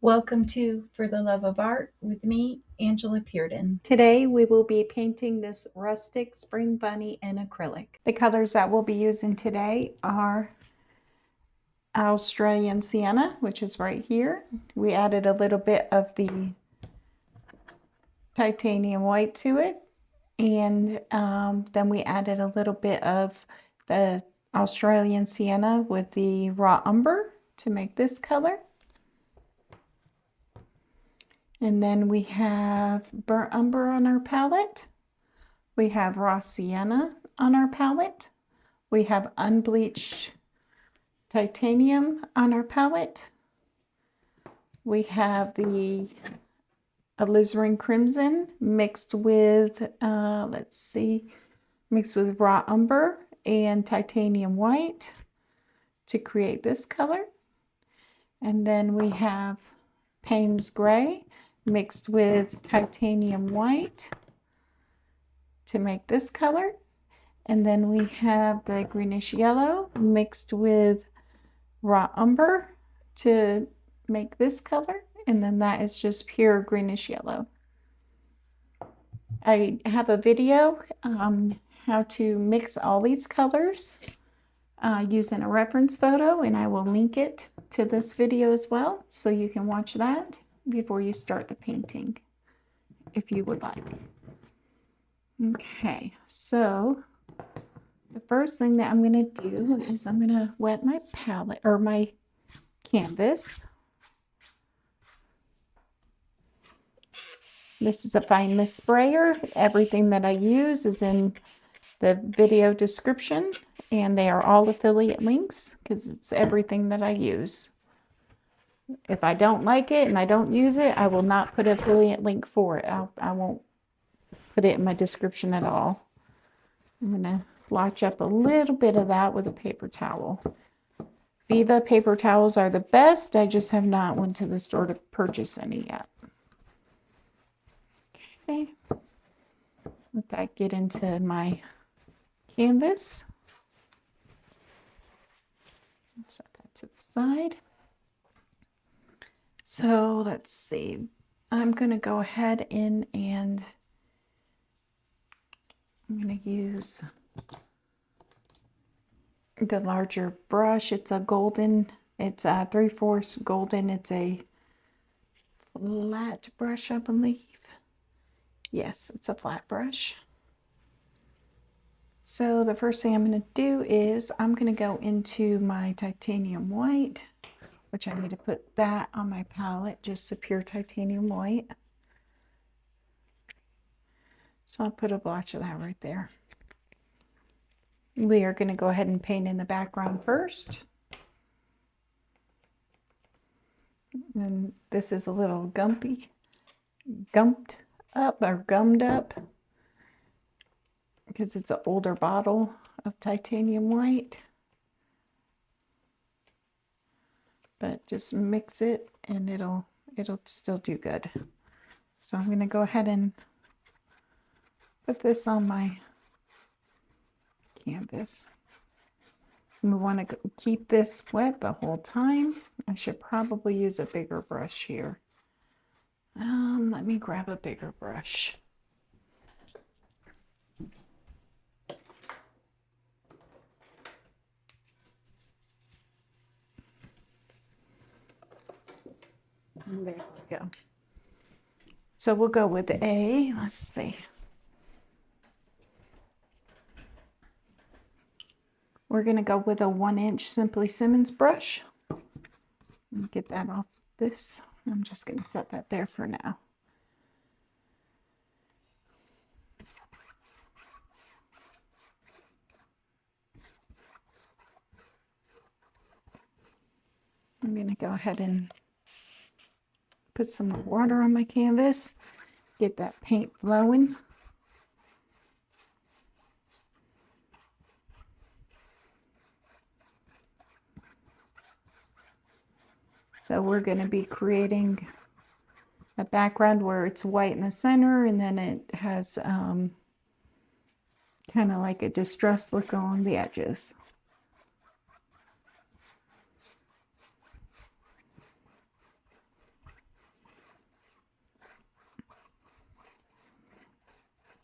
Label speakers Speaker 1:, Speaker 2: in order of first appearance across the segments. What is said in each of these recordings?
Speaker 1: Welcome to For the Love of Art with me, Angela Pearden. Today we will be painting this rustic spring bunny in acrylic. The colors that we'll be using today are Australian Sienna, which is right here. We added a little bit of the titanium white to it, and then we added a little bit of the Australian Sienna with the raw umber to make this color. And then we have burnt umber on our palette. We have raw sienna on our palette. We have unbleached titanium on our palette. We have the alizarin crimson mixed with, mixed with raw umber and titanium white to create this color. And then we have Payne's gray mixed with titanium white to make this color. And then we have the greenish yellow mixed with raw umber to make this color. And then that is just pure greenish yellow. I have a video on how to mix all these colors using a reference photo, and I will link it to this video as well, so you can watch that before you start the painting if you would like. Okay, so the first thing that I'm going to do is I'm going to wet my palette or my canvas. This is a fine mist sprayer. Everything that I use is in the video description, and they are all affiliate links because it's everything that I use. If I don't like it and I don't use it, I will not put an affiliate link for it. I won't put it in my description at all. I'm going to blotch up a little bit of that with a paper towel. Viva paper towels are the best. I just have not went to the store to purchase any yet. Okay. Let that get into my canvas. Set that to the side. So let's see, I'm going to go ahead and I'm going to use the larger brush. It's a golden, it's a 3/4 golden. It's a flat brush, I believe. Yes, it's a flat brush. So the first thing I'm going to do is I'm going to go into my titanium white, which I need to put that on my palette, just a pure titanium white. So I'll put a blotch of that right there. We are going to go ahead and paint in the background first. And this is a little gummed up because it's an older bottle of titanium white. But just mix it and it'll still do good. So I'm going to go ahead and put this on my canvas. We want to keep this wet the whole time. I should probably use a bigger brush here. Let me grab a bigger brush. And there we go. So we'll go with let's see. We're going to go with a 1-inch Simply Simmons brush. Get that off this. I'm just going to set that there for now. I'm going to go ahead and put some more water on my canvas, get that paint flowing. So we're going to be creating a background where it's white in the center, and then it has kind of like a distressed look along the edges.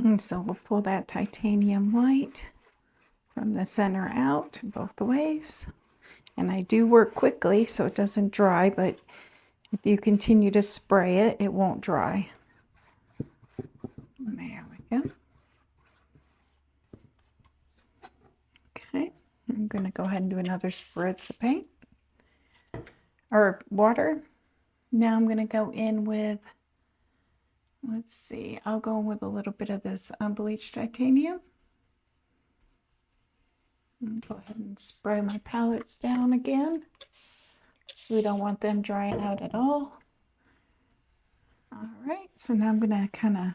Speaker 1: And so we'll pull that titanium white from the center out both ways. And I do work quickly so it doesn't dry, but if you continue to spray it, it won't dry. There we go. Okay, I'm going to go ahead and do another spritz of paint or water. Now I'm going to go in with, let's see, I'll go in with a little bit of this unbleached titanium. Go ahead and spray my palettes down again, so we don't want them drying out at all. All right, so now I'm going to kind of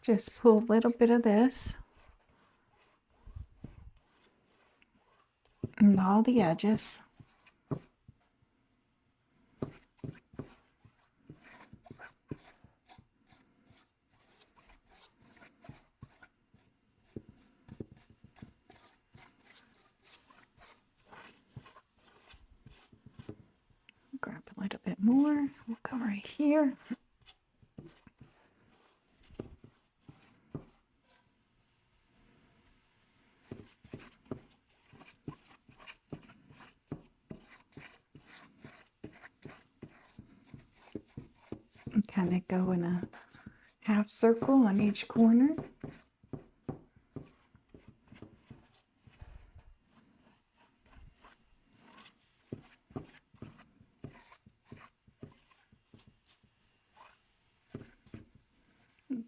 Speaker 1: just pull a little bit of this and all the edges. Grab a little bit more. We'll go right here. And kind of go in a half circle on each corner.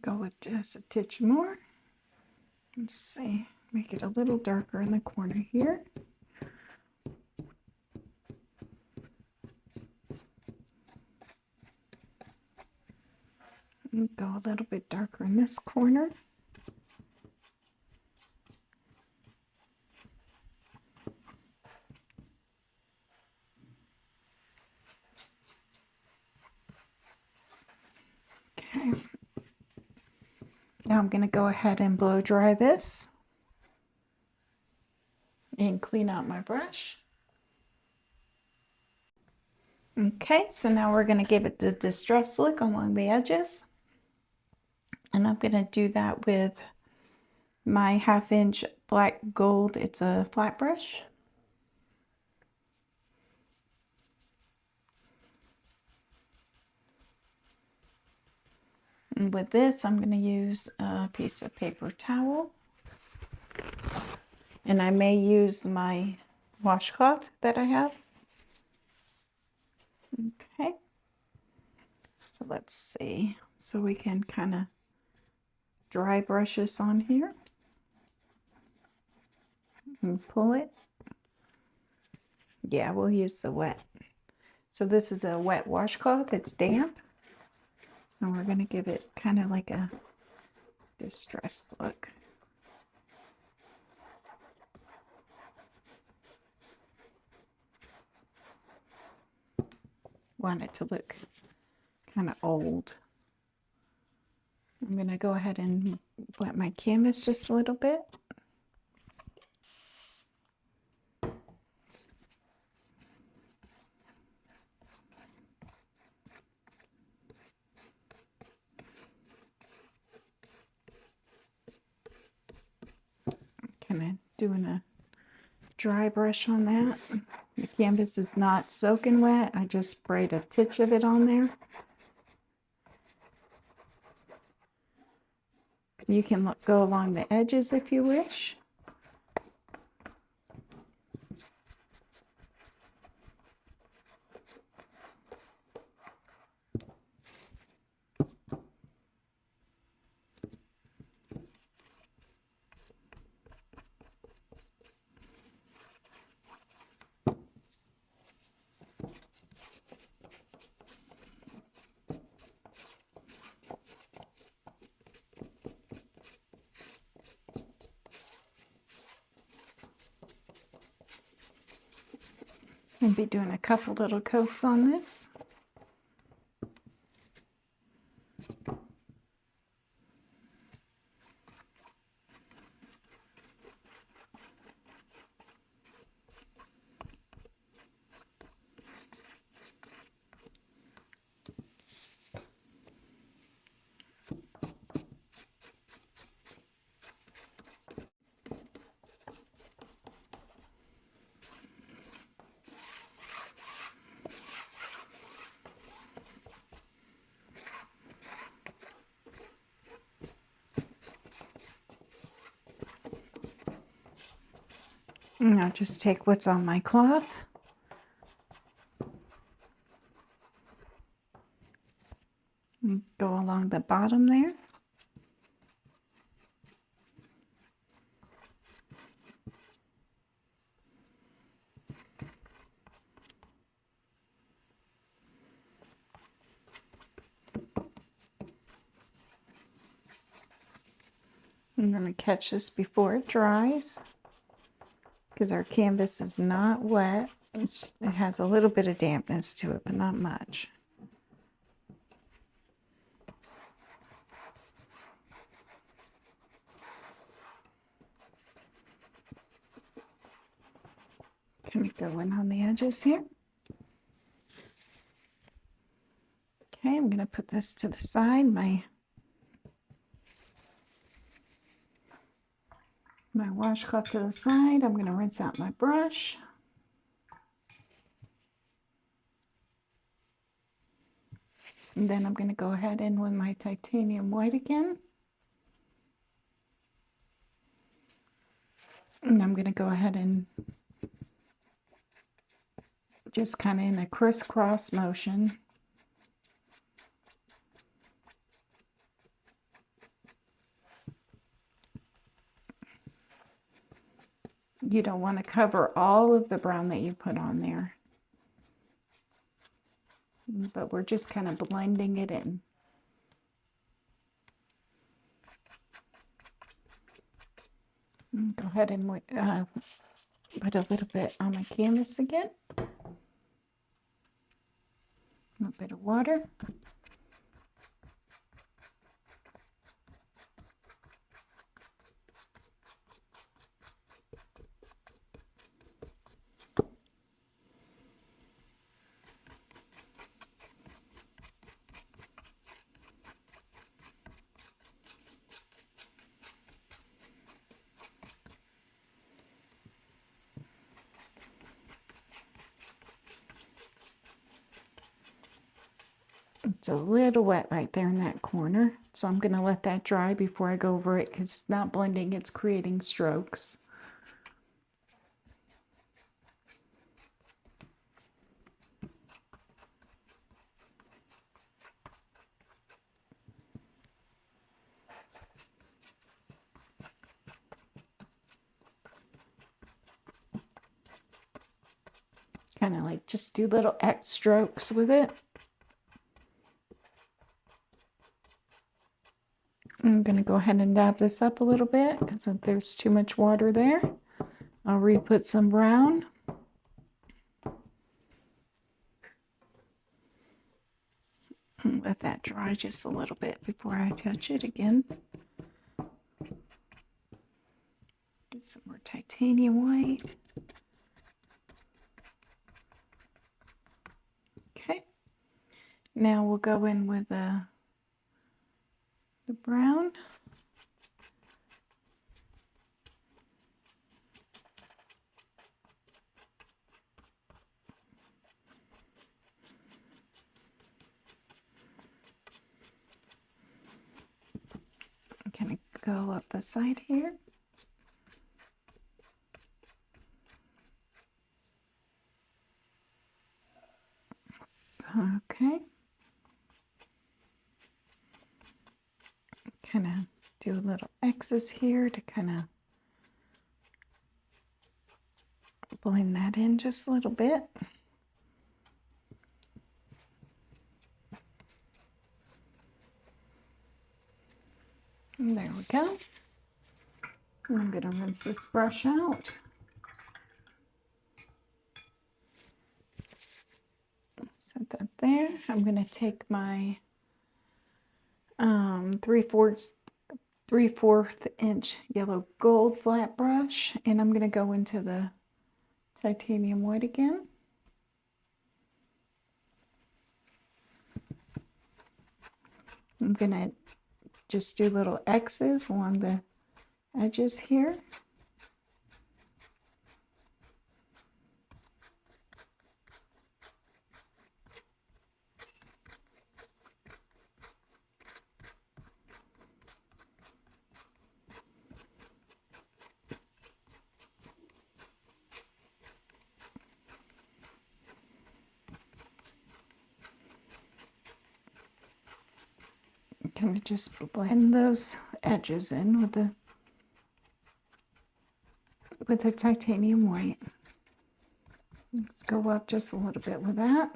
Speaker 1: Go with just a titch more. Let's see, make it a little darker in the corner here. And go a little bit darker in this corner. Okay. Now I'm going to go ahead and blow dry this and clean out my brush. Okay, so now we're going to give it the distress look along the edges. And I'm going to do that with my 1/2 inch black gold. It's a flat brush. And with this, I'm going to use a piece of paper towel. And I may use my washcloth that I have. Okay. So let's see. So we can kind of dry brush this on here. And pull it. Yeah, we'll use the wet. So this is a wet washcloth. It's damp. And we're going to give it kind of like a distressed look. Want it to look kind of old. I'm going to go ahead and wet my canvas just a little bit. Kind of doing a dry brush on that. The canvas is not soaking wet. I just sprayed a titch of it on there. You can go along the edges if you wish. I'll be doing a couple little coats on this. And I'll just take what's on my cloth. And go along the bottom there. I'm going to catch this before it dries because our canvas is not wet. It has a little bit of dampness to it, but not much. Kind of go in on the edges here. Okay, I'm going to put this to the side. My washcloth to the side. I'm going to rinse out my brush. And then I'm going to go ahead in with my titanium white again. And I'm going to go ahead and just kind of in a crisscross motion. You don't want to cover all of the brown that you put on there, but we're just kind of blending it in. Go ahead and put a little bit on my canvas again. A little bit of water. It's a little wet right there in that corner, so I'm going to let that dry before I go over it because it's not blending, it's creating strokes. Kind of like just do little X strokes with it. I'm going to go ahead and dab this up a little bit because there's too much water there. I'll re-put some brown. And let that dry just a little bit before I touch it again. Get some more titanium white. Okay. Now we'll go in with the brown. Kind of go up the side here. Okay. Kind of do a little X's here to kind of blend that in just a little bit. And there we go. I'm going to rinse this brush out. Set that there. I'm going to take my 3/4 inch yellow gold flat brush, and I'm going to go into the titanium white again. I'm going to just do little X's along the edges here. Kind of just blend those edges in with the titanium white. Let's go up just a little bit with that.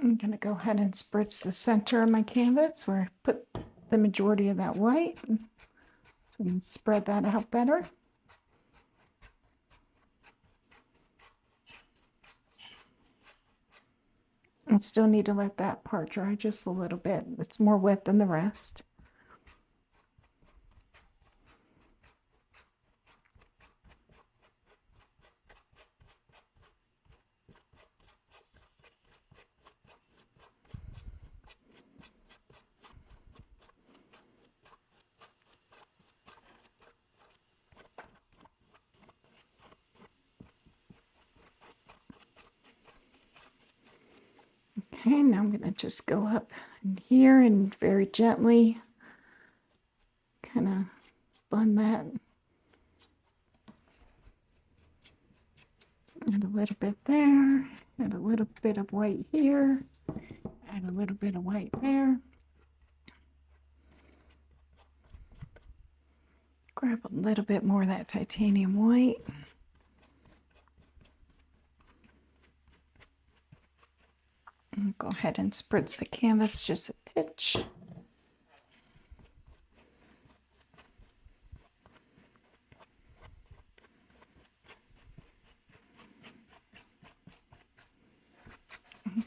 Speaker 1: I'm going to go ahead and spritz the center of my canvas where I put the majority of that white, so we can spread that out better. I still need to let that part dry just a little bit. It's more wet than the rest. Okay, now I'm going to just go up in here and very gently kind of blend that. Add a little bit there, add a little bit of white here, add a little bit of white there. Grab a little bit more of that titanium white. And go ahead and spritz the canvas just a titch.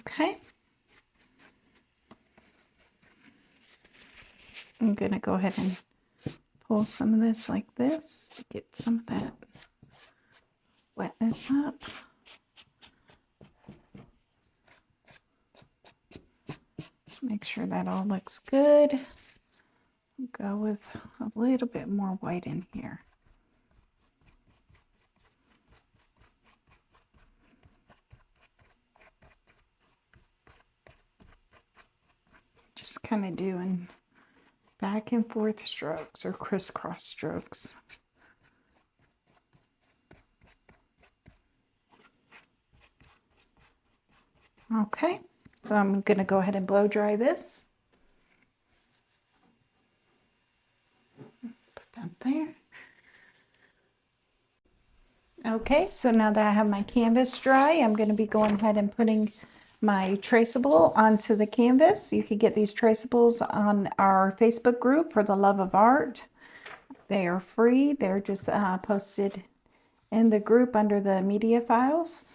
Speaker 1: Okay. I'm going to go ahead and pull some of this like this to get some of that wetness up. Make sure that all looks good. Go with a little bit more white in here. Just kind of doing back and forth strokes or crisscross strokes. Okay, so I'm going to go ahead and blow dry this. Put that there. Okay, so now that I have my canvas dry, I'm going to be going ahead and putting my traceable onto the canvas. You can get these traceables on our Facebook group for the love of art. They are free. They're just posted in the group under the media files.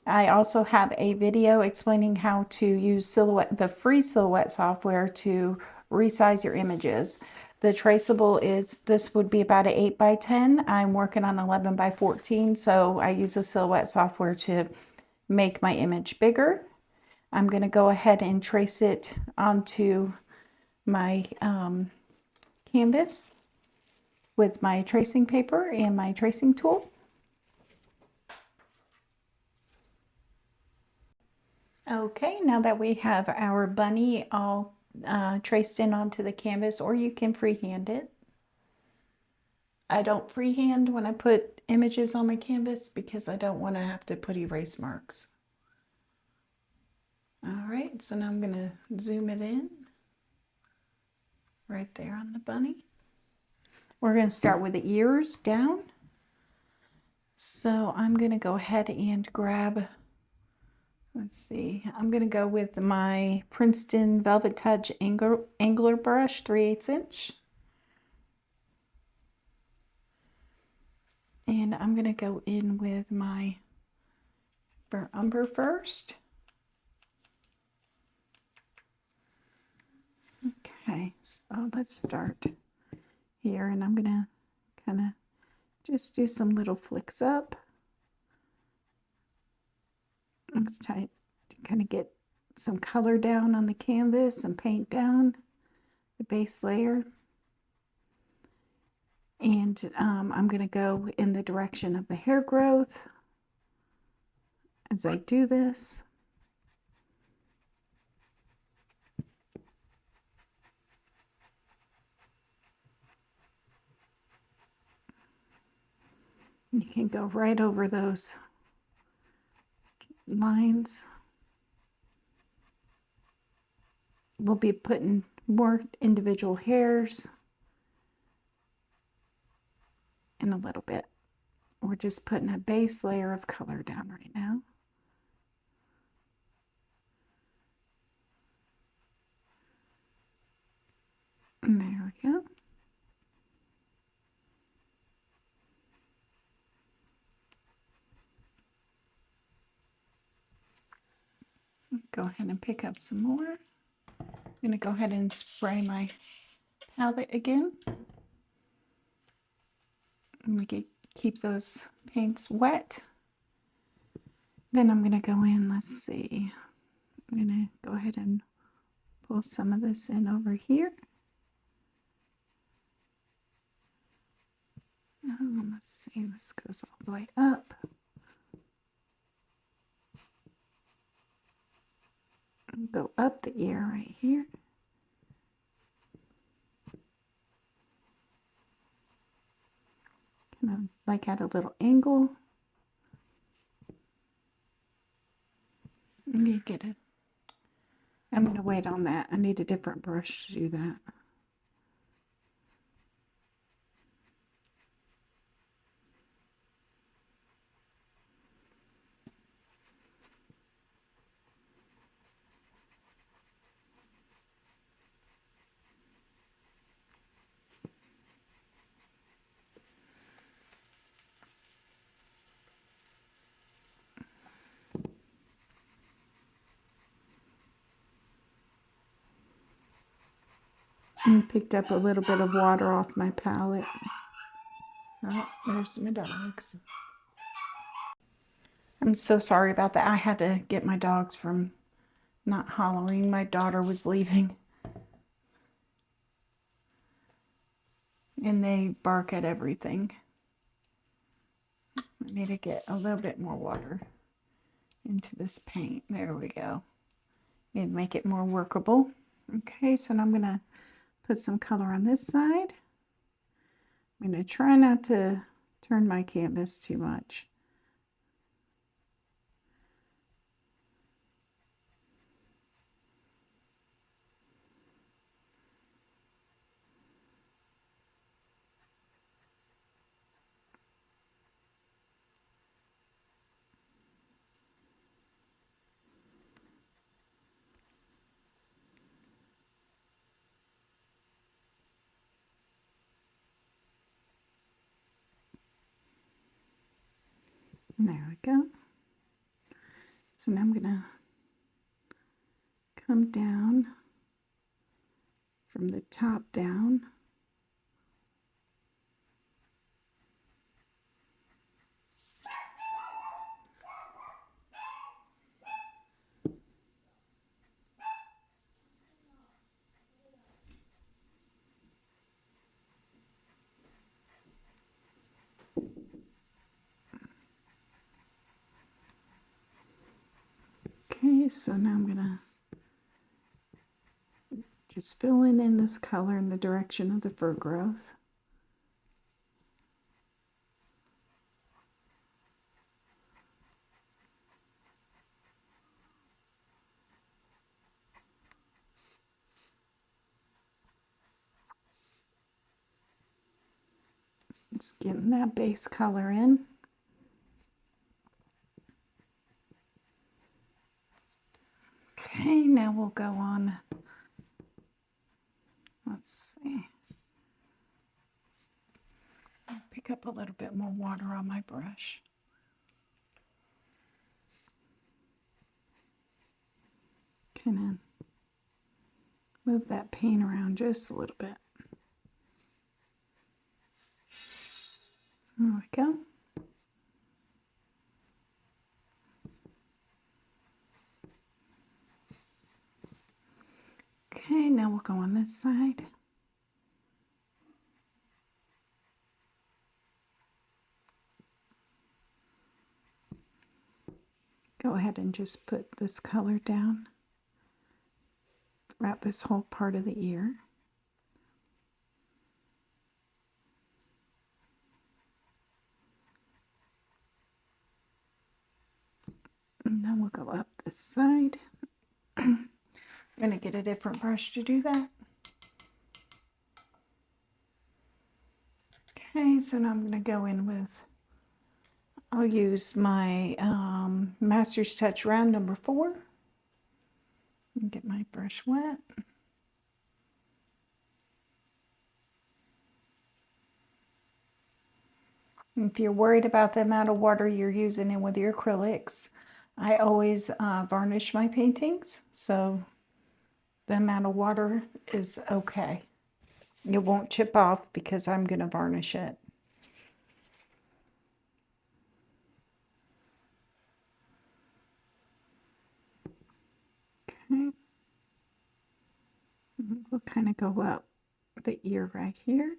Speaker 1: I also have a video explaining how to use Silhouette, the free Silhouette software, to resize your images. The traceable is, this would be about an 8 by 10. I'm working on 11 by 14, so I use the Silhouette software to make my image bigger. I'm going to go ahead and trace it onto my canvas with my tracing paper and my tracing tool. Okay, now that we have our bunny all traced in onto the canvas, or you can freehand it. I don't freehand when I put images on my canvas because I don't want to have to put erase marks. All right, so now I'm going to zoom it in right there on the bunny. We're going to start with the ears down. So I'm going to go ahead and grab, let's see, I'm going to go with my Princeton Velvet Touch Angler brush, 3/8 inch. And I'm going to go in with my Umber first. Okay, so let's start here, and I'm going to kind of just do some little flicks up. It's time to kind of get some color down on the canvas and paint down the base layer. And I'm going to go in the direction of the hair growth as I do this. You can go right over those lines. We'll be putting more individual hairs in a little bit. We're just putting a base layer of color down right now. And there we go. Go ahead and pick up some more. I'm going to go ahead and spray my palette again. I'm going to keep those paints wet. Then I'm going to go in, let's see. I'm going to go ahead and pull some of this in over here. Let's see, this goes all the way up. Go up the ear right here. Kind of like at a little angle. You get it. I'm going to wait on that. I need a different brush to do that. And picked up a little bit of water off my palette. Oh, there's my dogs. I'm so sorry about that. I had to get my dogs from not hollering. My daughter was leaving. And they bark at everything. I need to get a little bit more water into this paint. There we go. And make it more workable. Okay, so now I'm going to put some color on this side. I'm going to try not to turn my canvas too much. There we go. So now I'm going to come down from the top down. Okay, so now I'm going to just fill in this color in the direction of the fur growth. Just getting that base color in. Okay, now we'll go on. Let's see. I'll pick up a little bit more water on my brush. Kind of move that paint around just a little bit. There we go. Okay, now we'll go on this side. Go ahead and just put this color down throughout this whole part of the ear. And then we'll go up this side. I'm going to get a different brush to do that. Okay, so now I'm going to go in with, I'll use my Master's Touch round number 4. And get my brush wet. If you're worried about the amount of water you're using in with your acrylics, I always varnish my paintings, so the amount of water is okay. It won't chip off because I'm going to varnish it. Okay. We'll kind of go up the ear right here.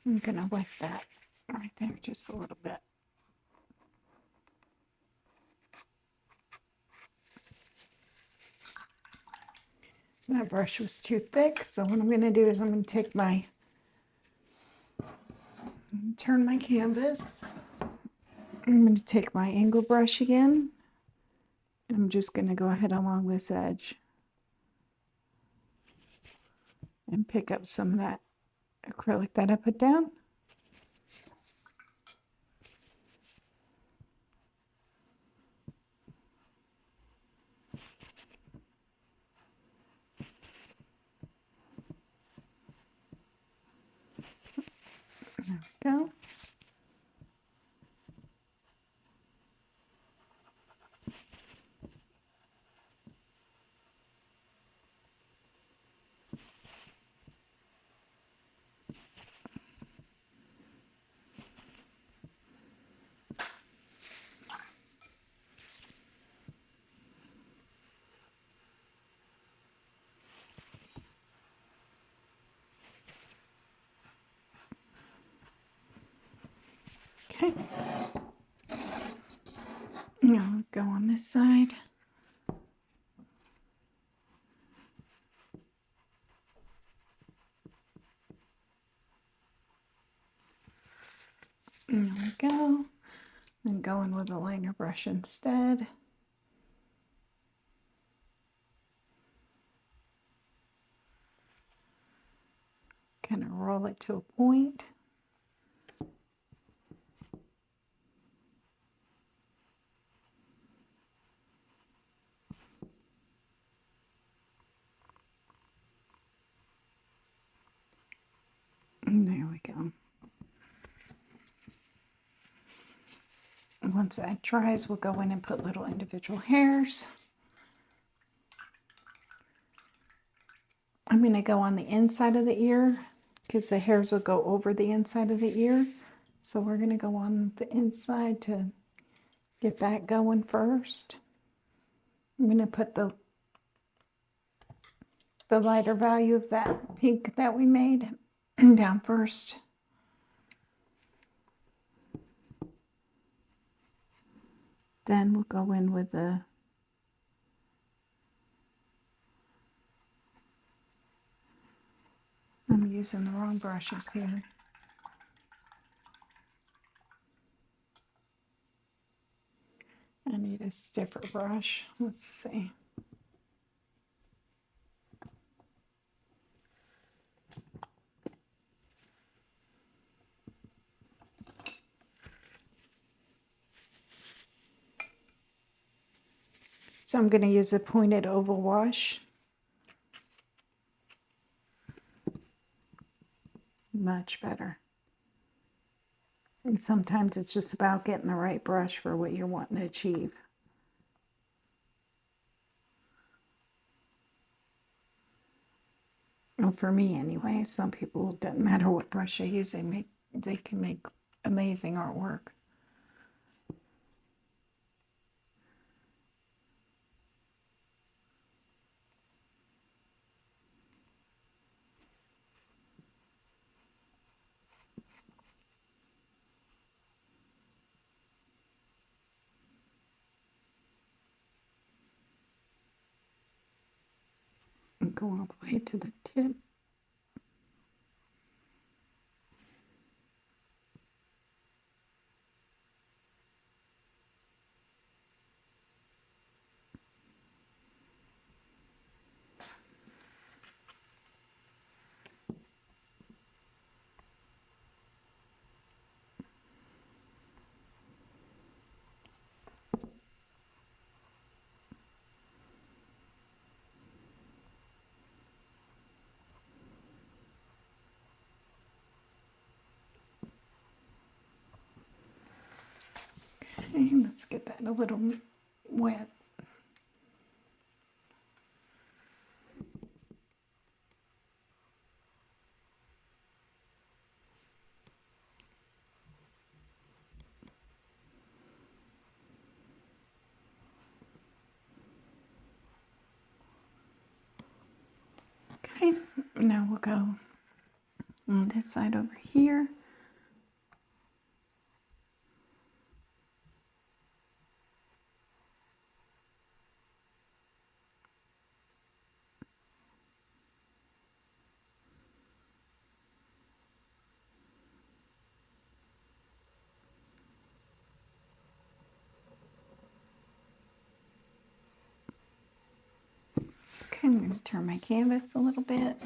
Speaker 1: I'm going to wet that right there just a little bit. That brush was too thick, so what I'm going to do is I'm going to take my, turn my canvas. I'm going to take my angle brush again. I'm just going to go ahead along this edge and pick up some of that acrylic that I put down. There we go. Okay. Now I'll go on this side. There we go. I'm going with a liner brush instead. Kind of roll it to a point. And there we go. Once that dries, we'll go in and put little individual hairs. I'm going to go on the inside of the ear because the hairs will go over the inside of the ear. So we're going to go on the inside to get that going first. I'm going to put the lighter value of that pink that we made down first. Then we'll go in with the I'm using the wrong brushes here. I need a stiffer brush. Let's see. So I'm going to use a pointed oval wash. Much better. And sometimes it's just about getting the right brush for what you're wanting to achieve. Well, for me anyway, some people, it doesn't matter what brush they use, they can make amazing artwork. And go all the way to the tip. Okay, let's get that a little wet. Okay, now we'll go on this side over here. Okay, I'm going to turn my canvas a little bit.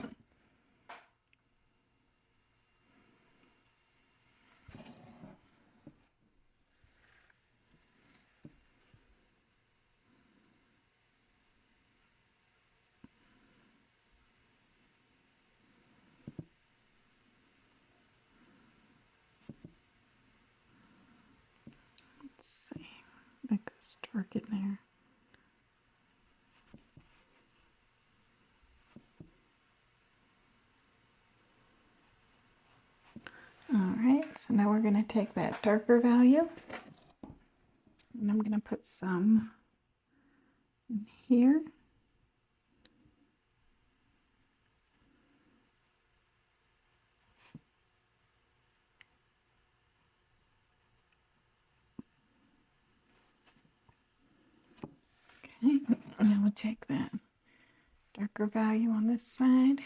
Speaker 1: Let's see, that goes dark in there. All right, so now we're going to take that darker value and I'm going to put some in here. Okay, now we'll take that darker value on this side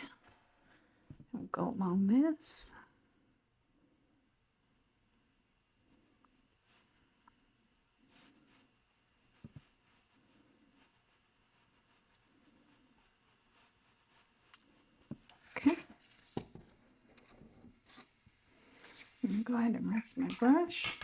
Speaker 1: and go along this. Okay. I'm go ahead and rinse my brush.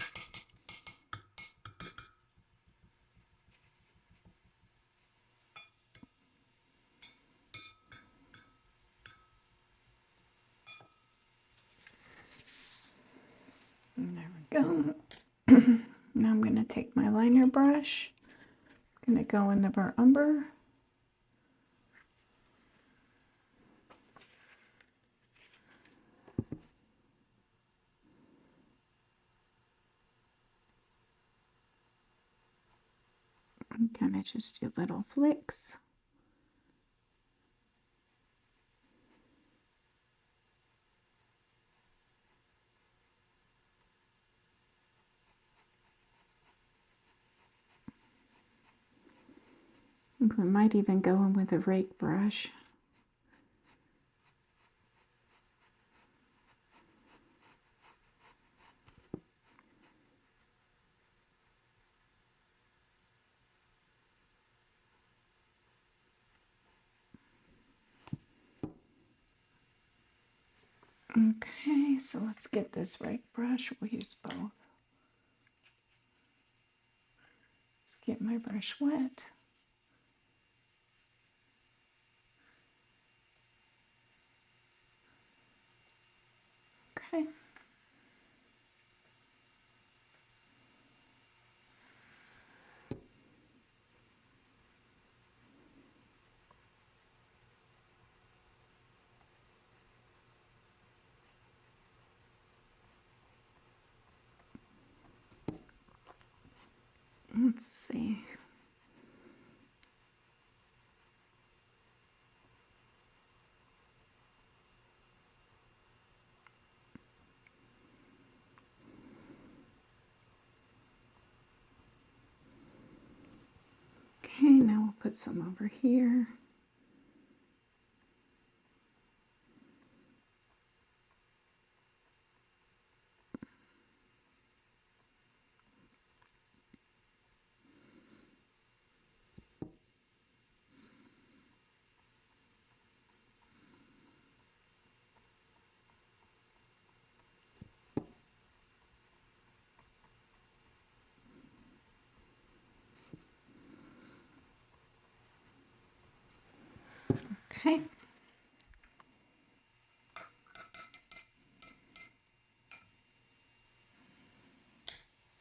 Speaker 1: And there we go. Now I'm going to take my liner brush. I'm going to go into our Umber. And kind of just do little flicks. We might even go in with a rake brush. Okay, so let's get this rake brush. We'll use both. Let's get my brush wet. Okay. Let's see. Okay, now we'll put some over here. Okay.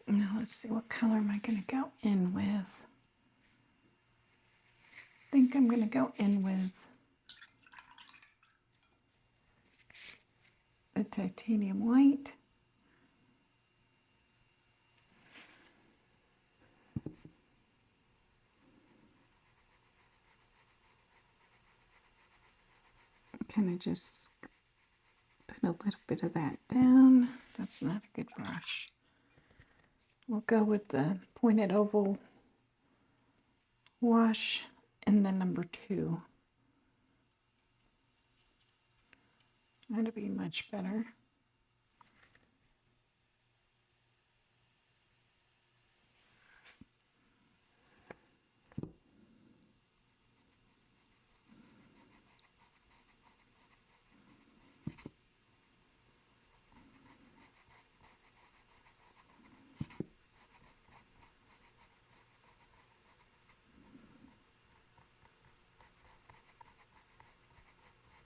Speaker 1: Now let's see, what color am I going to go in with? I think I'm going to go in with a titanium white. Kind of just put a little bit of that down. That's not a good brush. We'll go with the pointed oval wash and then number 2. That'll be much better.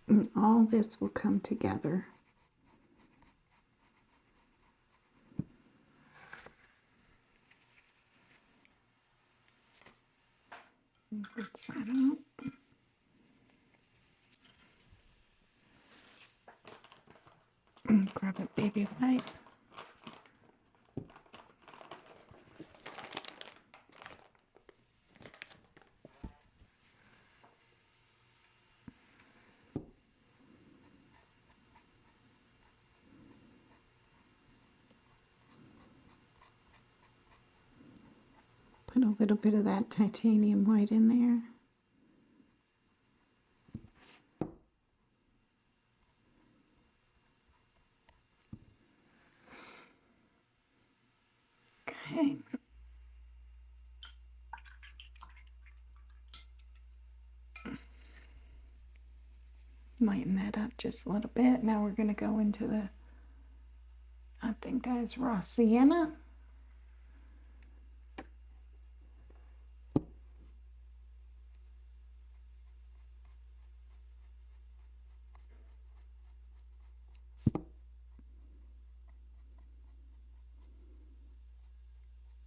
Speaker 1: And all this will come together. Rinse that out. And grab a baby wipe. Put a little bit of that titanium white in there. Okay. Lighten that up just a little bit. Now we're going to go into the, I think that is raw sienna.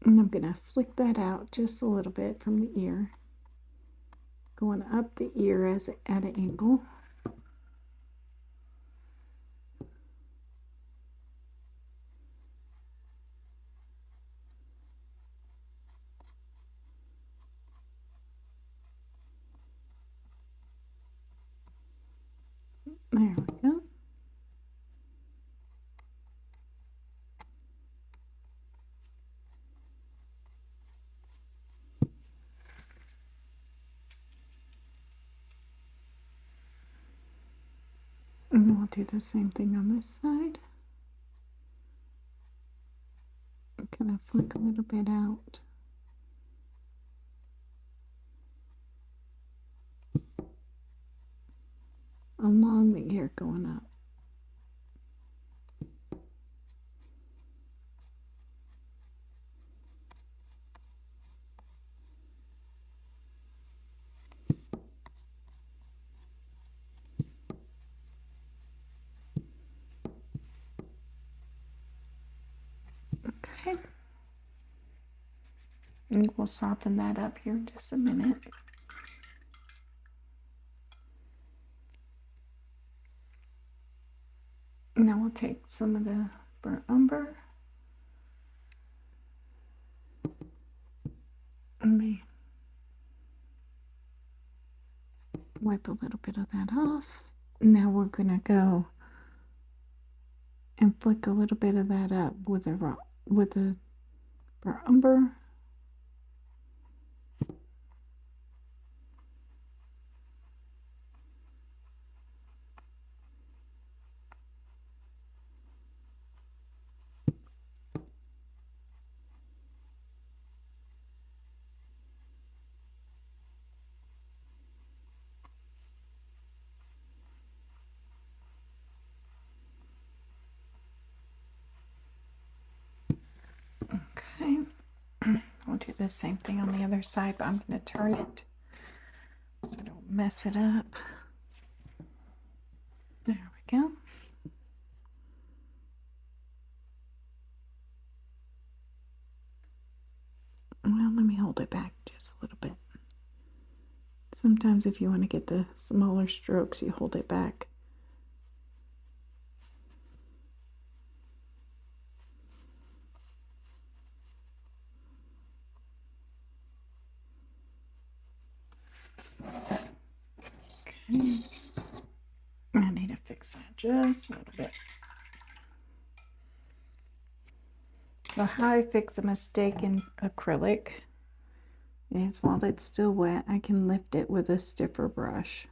Speaker 1: And I'm going to flick that out just a little bit from the ear. Going up the ear at an angle. There we go. And we'll do the same thing on this side. Kind of flick a little bit out. Along the ear going up. Okay. And we'll soften that up here in just a minute. Now we'll take some of the burnt umber. And wipe a little bit of that off. Now we're going to go and flick a little bit of that up with the burnt umber. Okay, we'll do the same thing on the other side, but I'm going to turn it so I don't mess it up. There we go. hold it back just a little bit. Sometimes if you want to get the smaller strokes, you hold it back. Okay. I need to fix that just a little bit. So how I fix a mistake in acrylic is while it's still wet, I can lift it with a stiffer brush.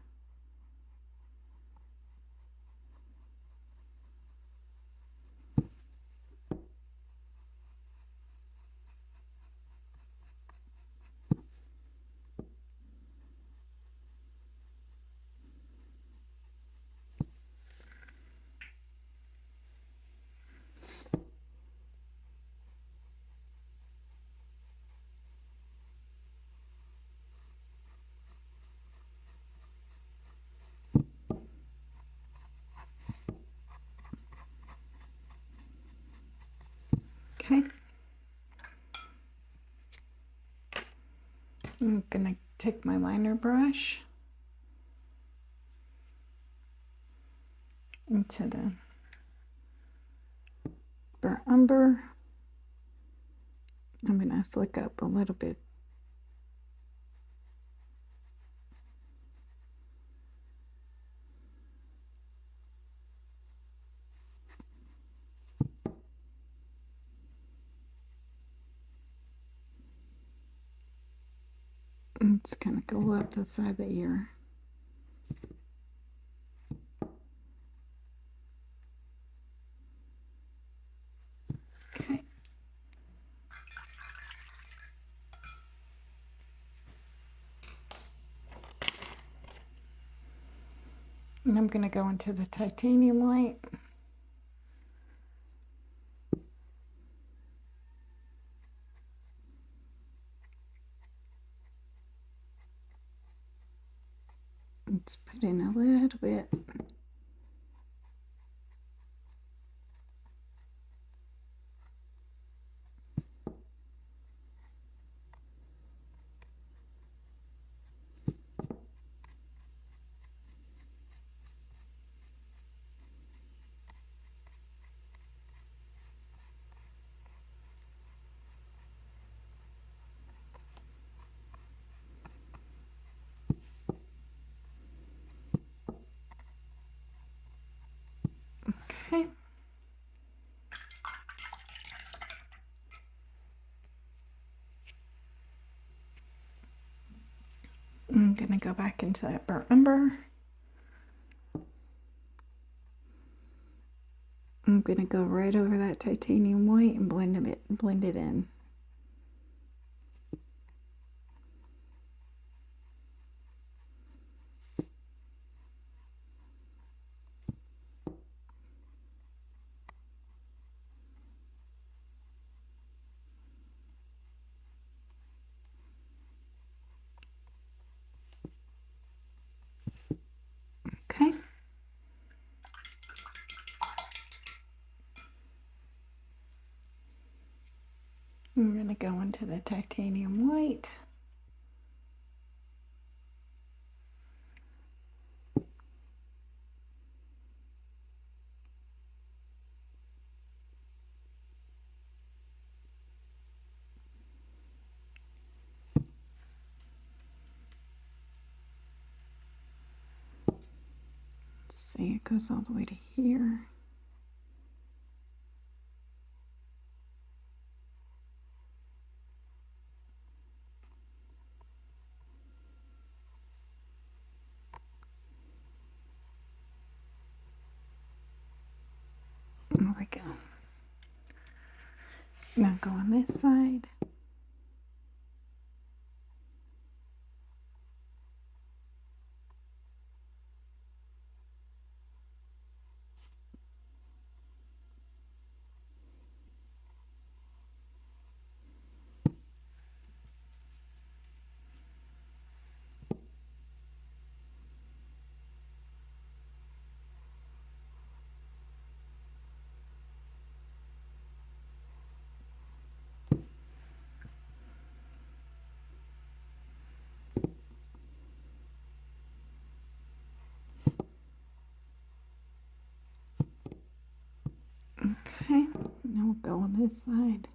Speaker 1: Okay. I'm gonna take my liner brush into the burnt umber. I'm gonna flick up a little bit. It's gonna go up the side of the ear. Okay. And I'm gonna go into the titanium white. Let's put in a little bit. Okay. I'm gonna go back into that burnt umber. I'm gonna go right over that titanium white and blend it in. Okay. I'm going to go into the titanium white. Let's see, it goes all the way to here. There we go. Now go on this side. Okay, now we'll go on this side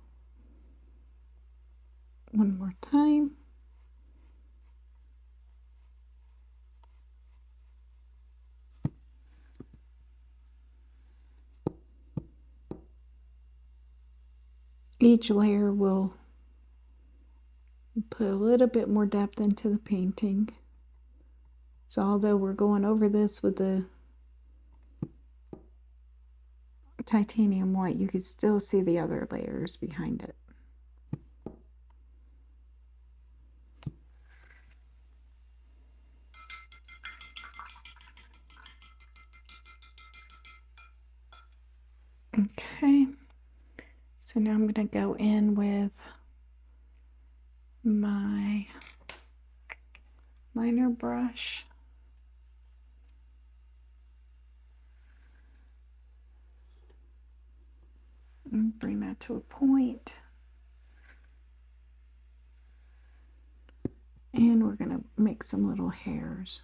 Speaker 1: one more time. Each layer will put a little bit more depth into the painting. So although we're going over this with the titanium white, you can still see the other layers behind it. Okay, so now I'm going to go in with my liner brush. And bring that to a point. And we're going to make some little hairs.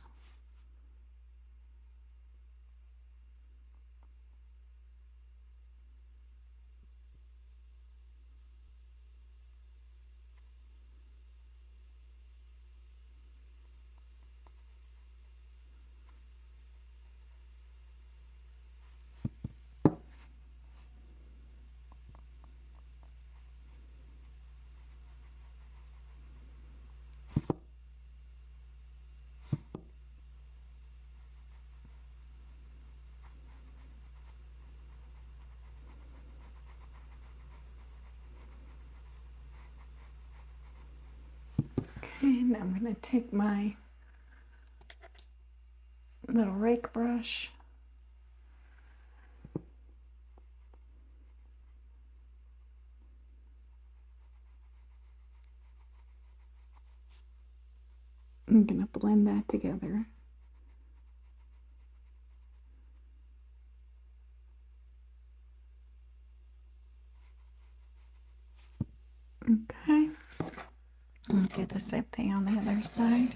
Speaker 1: Okay, now I'm going to take my little rake brush. I'm going to blend that together. Okay, I'll do the same thing on the other side.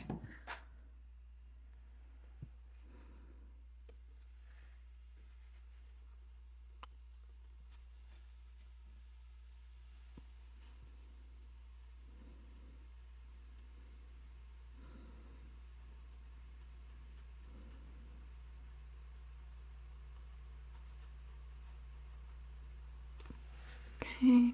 Speaker 1: Okay.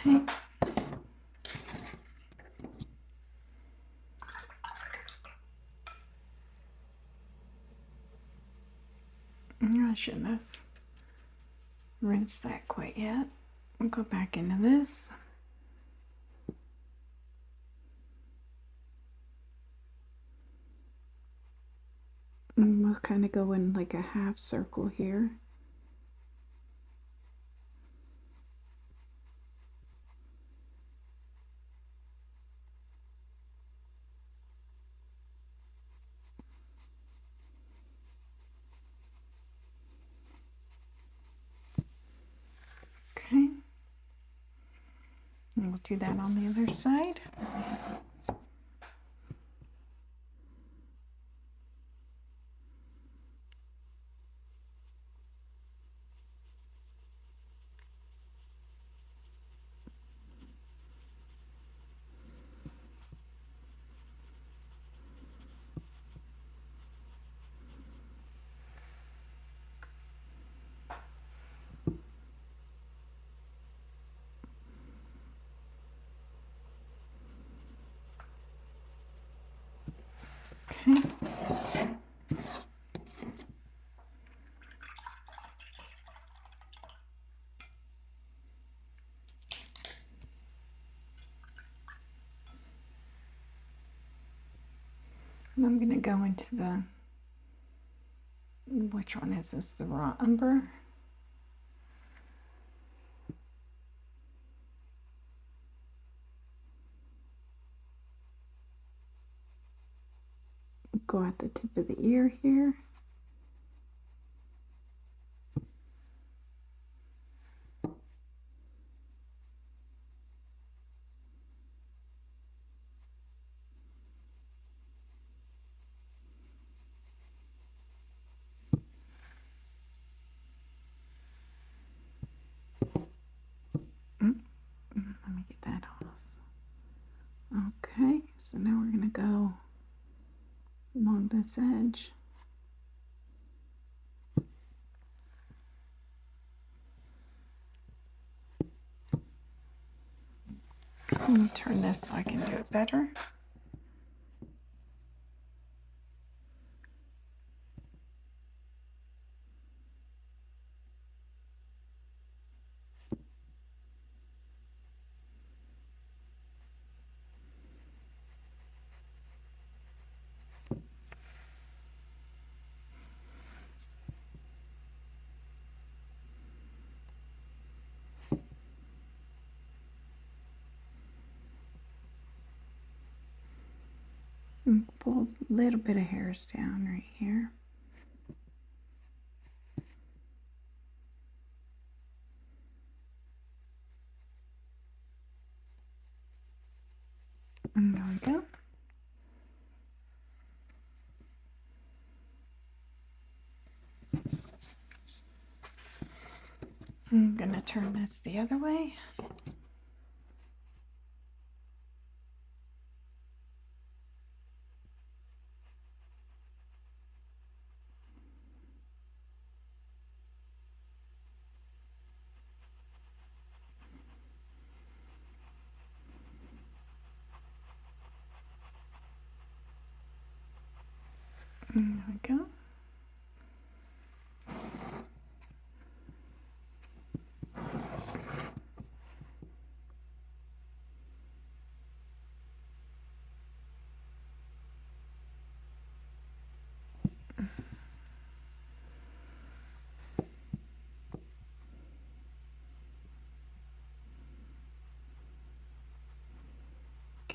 Speaker 1: Okay. I shouldn't have rinsed that quite yet. I'll go back into this. And we'll kind of go in like a half circle here. Okay. And we'll do that on the other side. Okay. I'm going to go into the, which one is this? The raw umber. Go at the tip of the ear here. Let me get that off. Okay, so now we're going to go along this edge. Let me turn this so I can do it better. And pull a little bit of hairs down right here. And there we go. I'm going to turn this the other way. And there we go.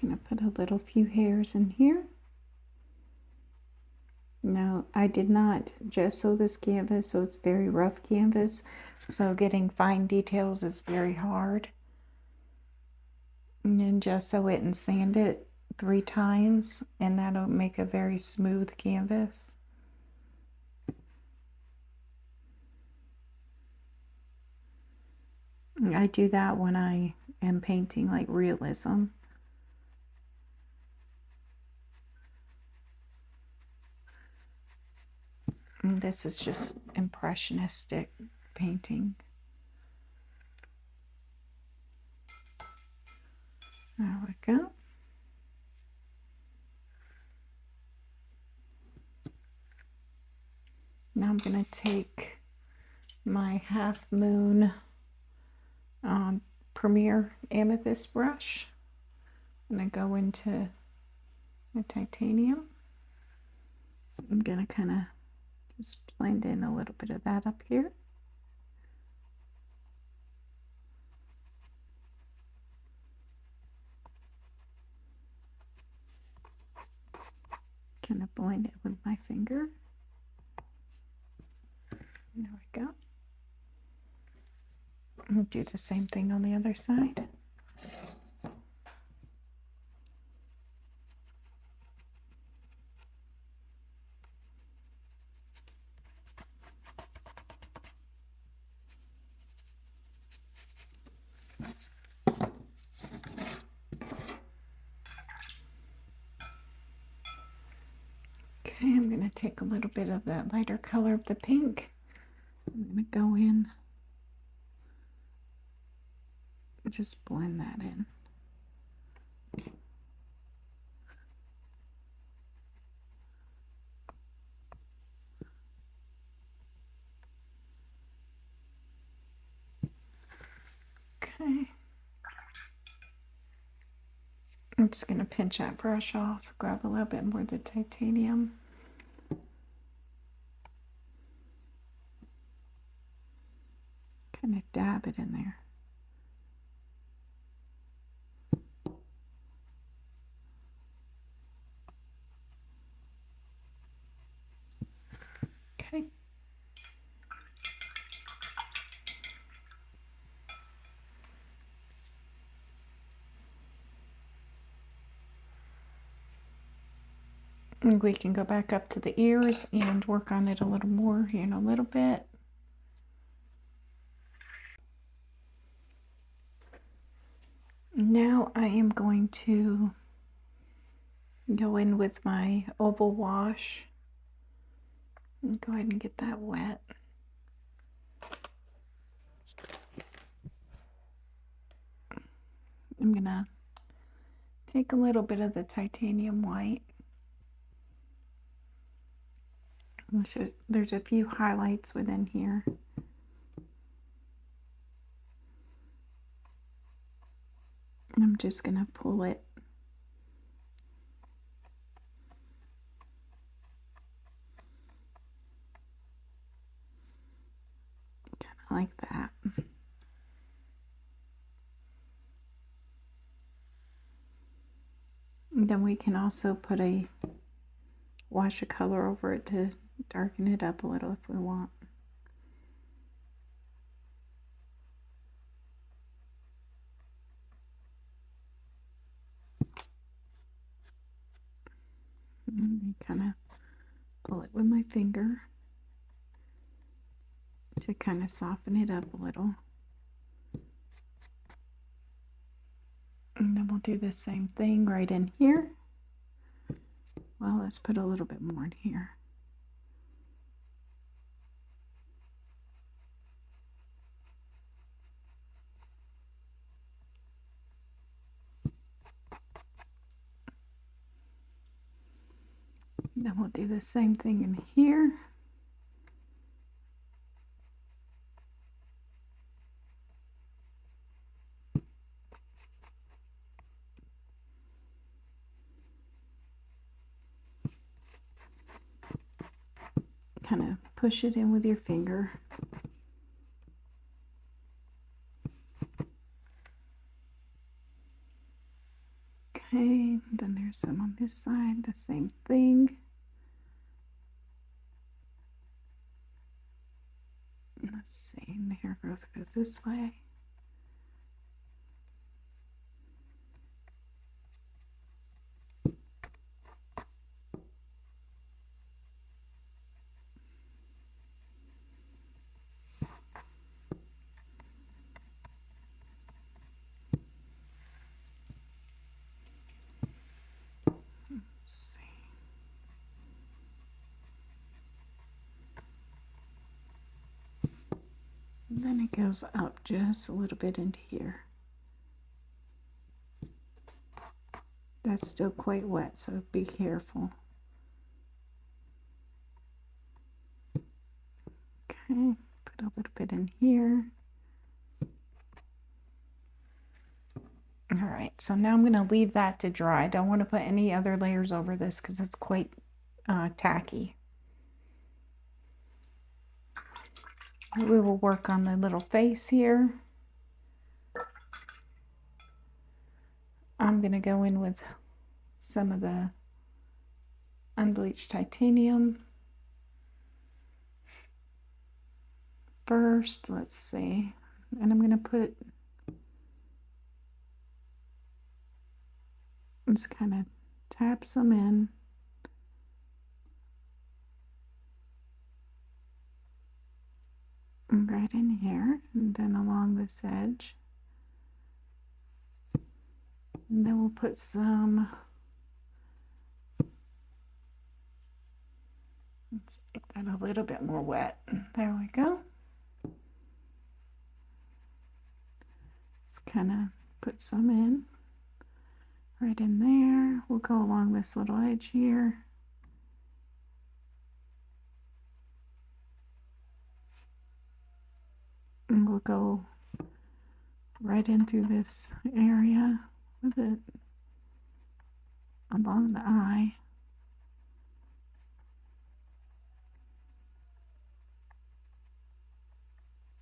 Speaker 1: Gonna put a little few hairs in here. Now, I did not gesso this canvas, so it's very rough canvas. So getting fine details is very hard. And then gesso it and sand it 3 times, and that'll make a very smooth canvas. I do that when I am painting like realism. And this is just impressionistic painting. There we go. Now I'm going to take my Half Moon Premier Amethyst brush. I'm going to go into the titanium. I'm going to kind of just blend in a little bit of that up here. Kind of blend it with my finger. There we go. I'll do the same thing on the other side. Okay, I'm going to take a little bit of that lighter color of the pink. I'm going to go in, just blend that in. Okay. I'm just going to pinch that brush off, grab a little bit more of the titanium. Kind of dab it in there. Okay. And we can go back up to the ears and work on it a little more here in a little bit. Now I am going to go in with my oval wash and go ahead and get that wet. I'm gonna take a little bit of the titanium white. There's a few highlights within here. And I'm just gonna pull it kind of like that. And then we can also put a wash of color over it to darken it up a little if we want. And kind of pull it with my finger to kind of soften it up a little. And then we'll do the same thing right in here. Well, let's put a little bit more in here. And then we'll do the same thing in here. Kind of push it in with your finger. Okay, then there's some on this side, the same thing. Let's see, and the hair growth goes this way. Let's see. And then it goes up just a little bit into here. That's still quite wet, so be careful. Okay, put a little bit in here. All right, so now I'm going to leave that to dry. I don't want to put any other layers over this because it's quite tacky. We will work on the little face here. I'm going to go in with some of the unbleached titanium first. Let's see. And I'm going to put, just kind of tap some in. Right in here, and then along this edge. And then we'll put some, let's make that a little bit more wet. There we go. Just kind of put some in, right in there. We'll go along this little edge here. And we'll go right in through this area with it. along the eye.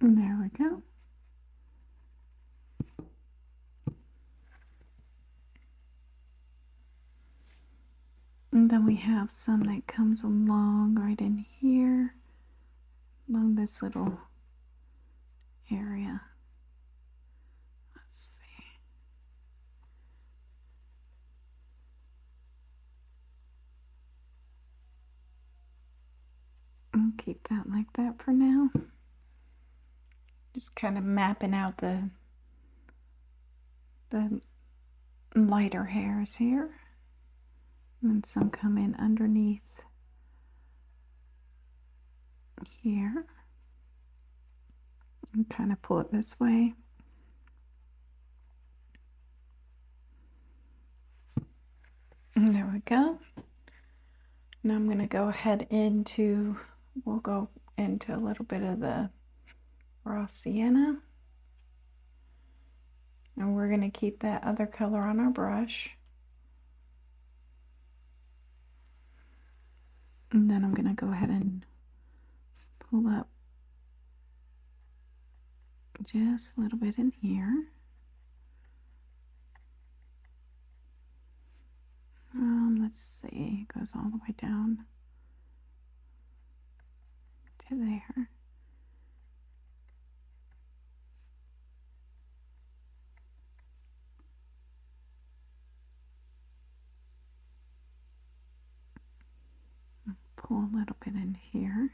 Speaker 1: And there we go. And then we have some that comes along right in here, along this little area. Let's see. I'll keep that like that for now. Just kind of mapping out the lighter hairs here. And some come in underneath here. And kind of pull it this way. And there we go. Now I'm going to go ahead we'll go into a little bit of the raw sienna. And we're going to keep that other color on our brush. And then I'm going to go ahead and pull up just a little bit in here. Let's see, it goes all the way down to there. Pull a little bit in here.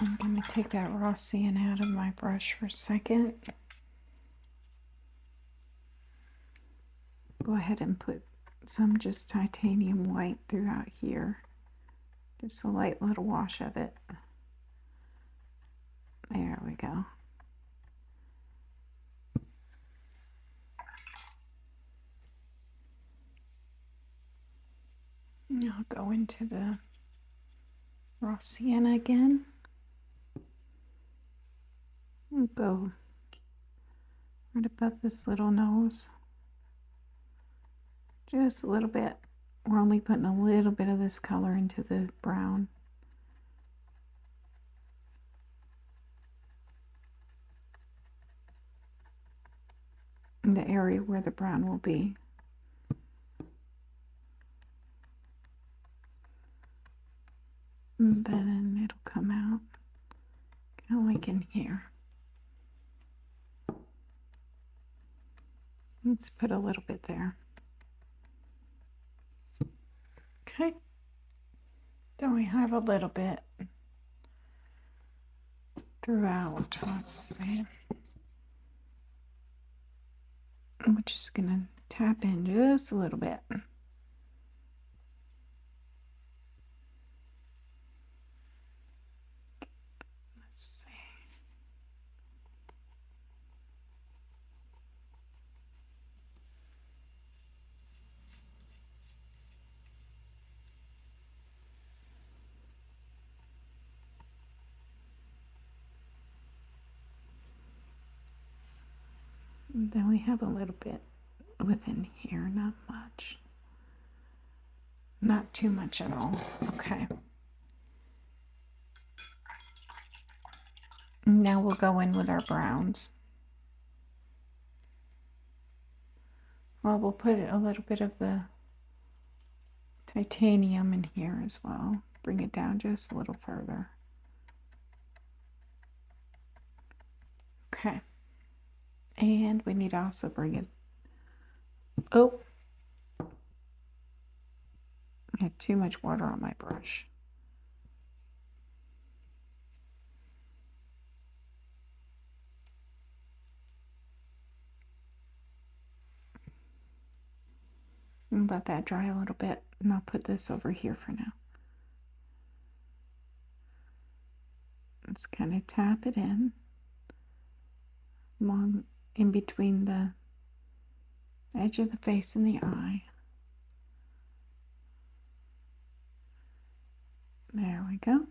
Speaker 1: I'm going to take that raw sienna out of my brush for a second. Go ahead and put some just titanium white throughout here. Just a light little wash of it. There we go. Now I'll go into the raw sienna again. And go right above this little nose. Just a little bit. We're only putting a little bit of this color into the brown. In the area where the brown will be. And then it'll come out kind of like in here. Let's put a little bit there. Okay. Then we have a little bit throughout. Let's see. I'm just going to tap in just a little bit. Let's see. And then we have a little bit within here, not much. Not too much at all. Okay. Now we'll go in with our browns. Well, we'll put a little bit of the titanium in here as well. Bring it down just a little further. Okay. And we need to also bring it. Oh, I had too much water on my brush. And let that dry a little bit, and I'll put this over here for now. Let's kind of tap it in along in between the edge of the face and the eye. There we go.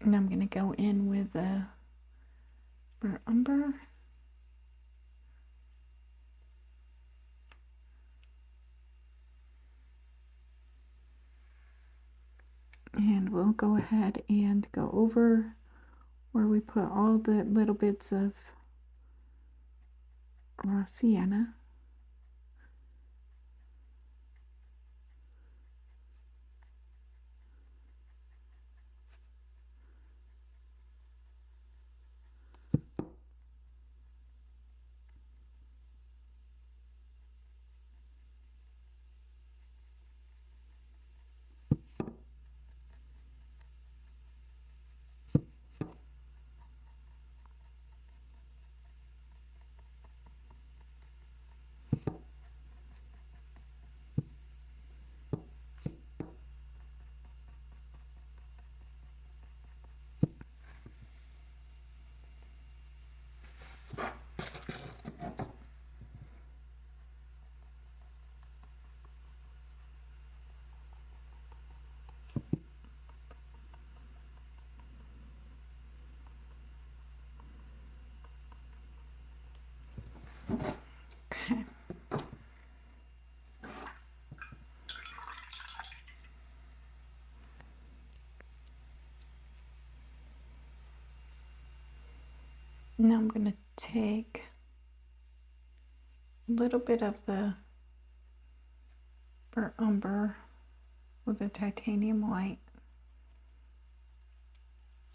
Speaker 1: And I'm going to go in with the Umber. And we'll go ahead and go over where we put all the little bits of raw sienna. Okay. Now I'm going to take a little bit of the burnt umber with the titanium white.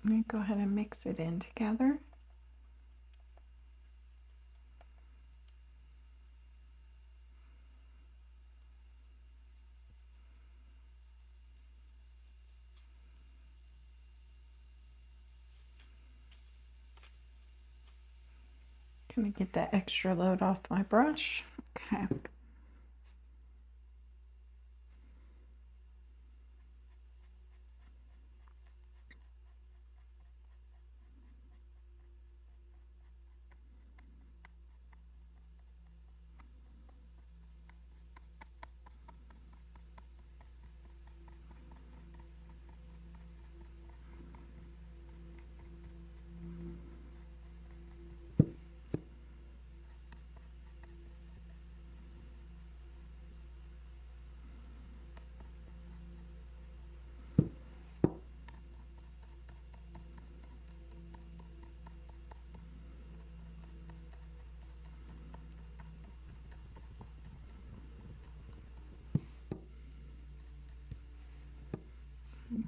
Speaker 1: I'm going to go ahead and mix it in together. Gonna get that extra load off my brush. Okay.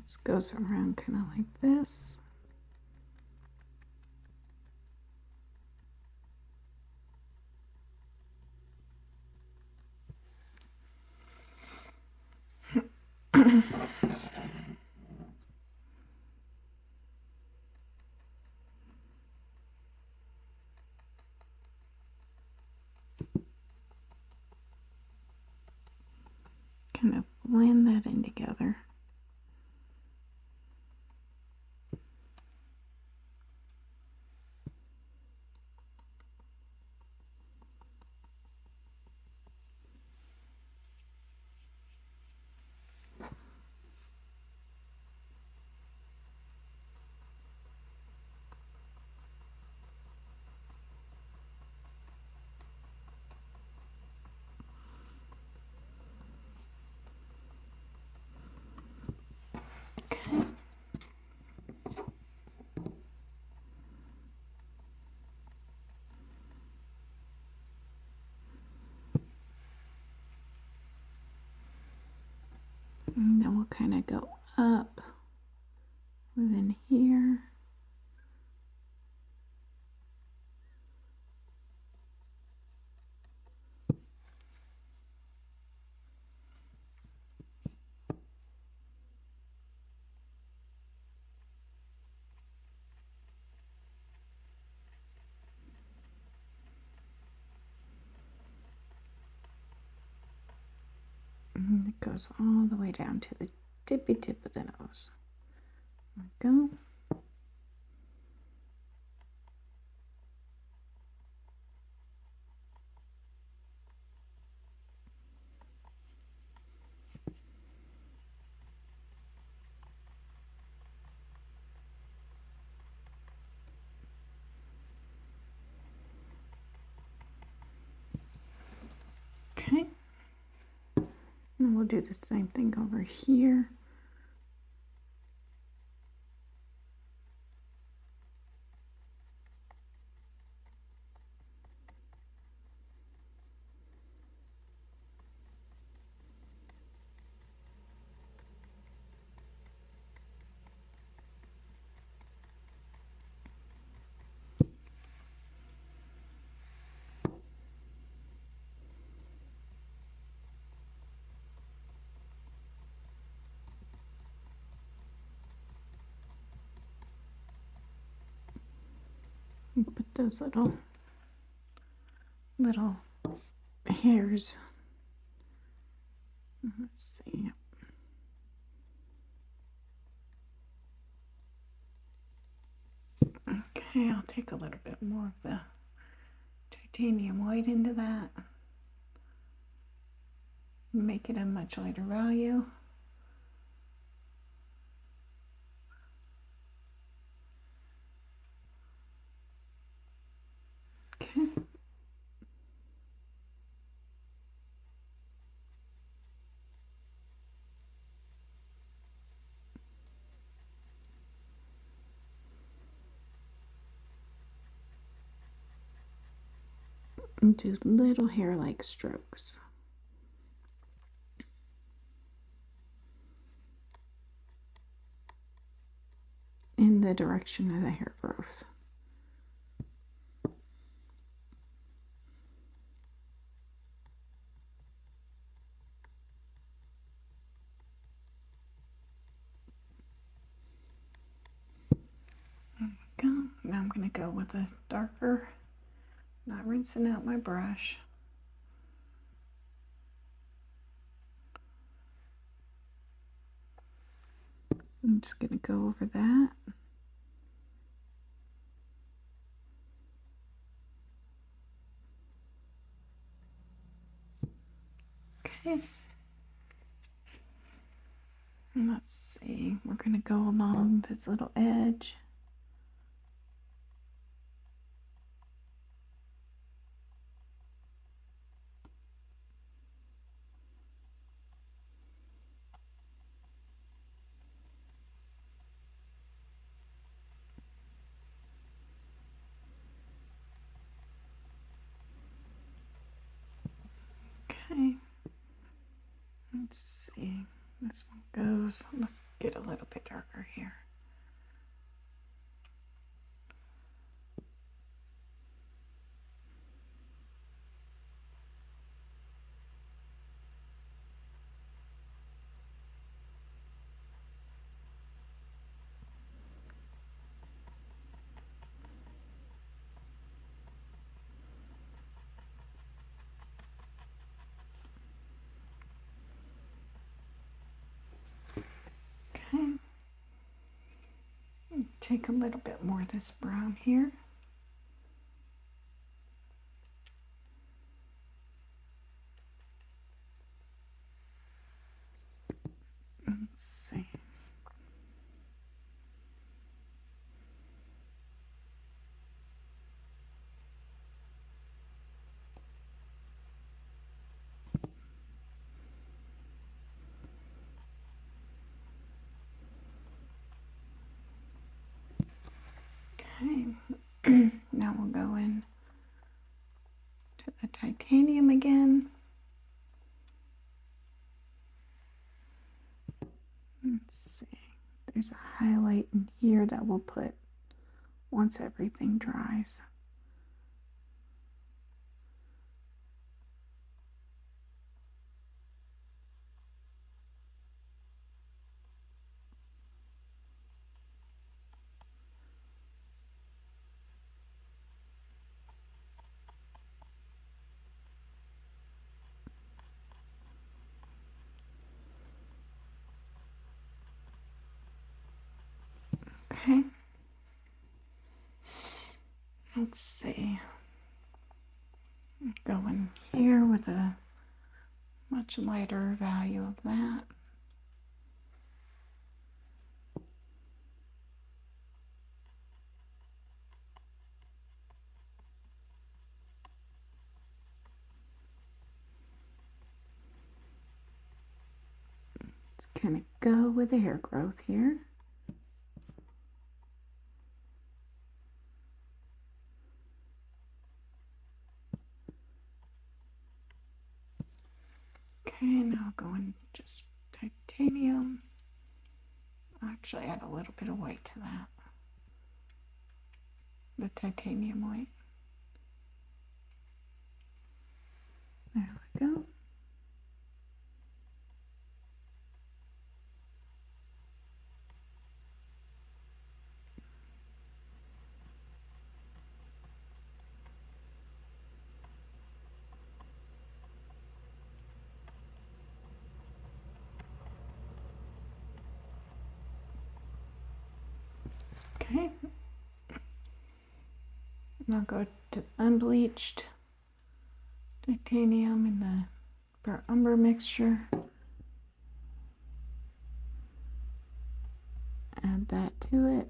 Speaker 1: This goes around kind of like this. Kind of blend that in together. Okay. And then we'll kind of go up within here. And it goes all the way down to the tippy tip of the nose. There we go. And we'll do the same thing over here. And put those little hairs. Let's see. Okay, I'll take a little bit more of the titanium white into that. Make it a much lighter value. Okay. And do little hair-like strokes. In the direction of the hair growth. There we go. Now I'm going to go with a darker, not rinsing out my brush. I'm just going to go over that. Okay. And let's see, we're going to go along this little edge. Okay. Let's see. This one goes, let's get a little bit darker here. Okay. Take a little bit more of this brown here. Let's see. Okay. Now we'll go in to the titanium again. Let's see. There's a highlight in here that we'll put once everything dries. Okay. Let's see. Go in here with a much lighter value of that. Let's kind of go with the hair growth here. Okay, now going just titanium. I'll actually add a little bit of white to that. The titanium white. There we go. Okay. And I'll go to unbleached titanium in the umber mixture. Add that to it.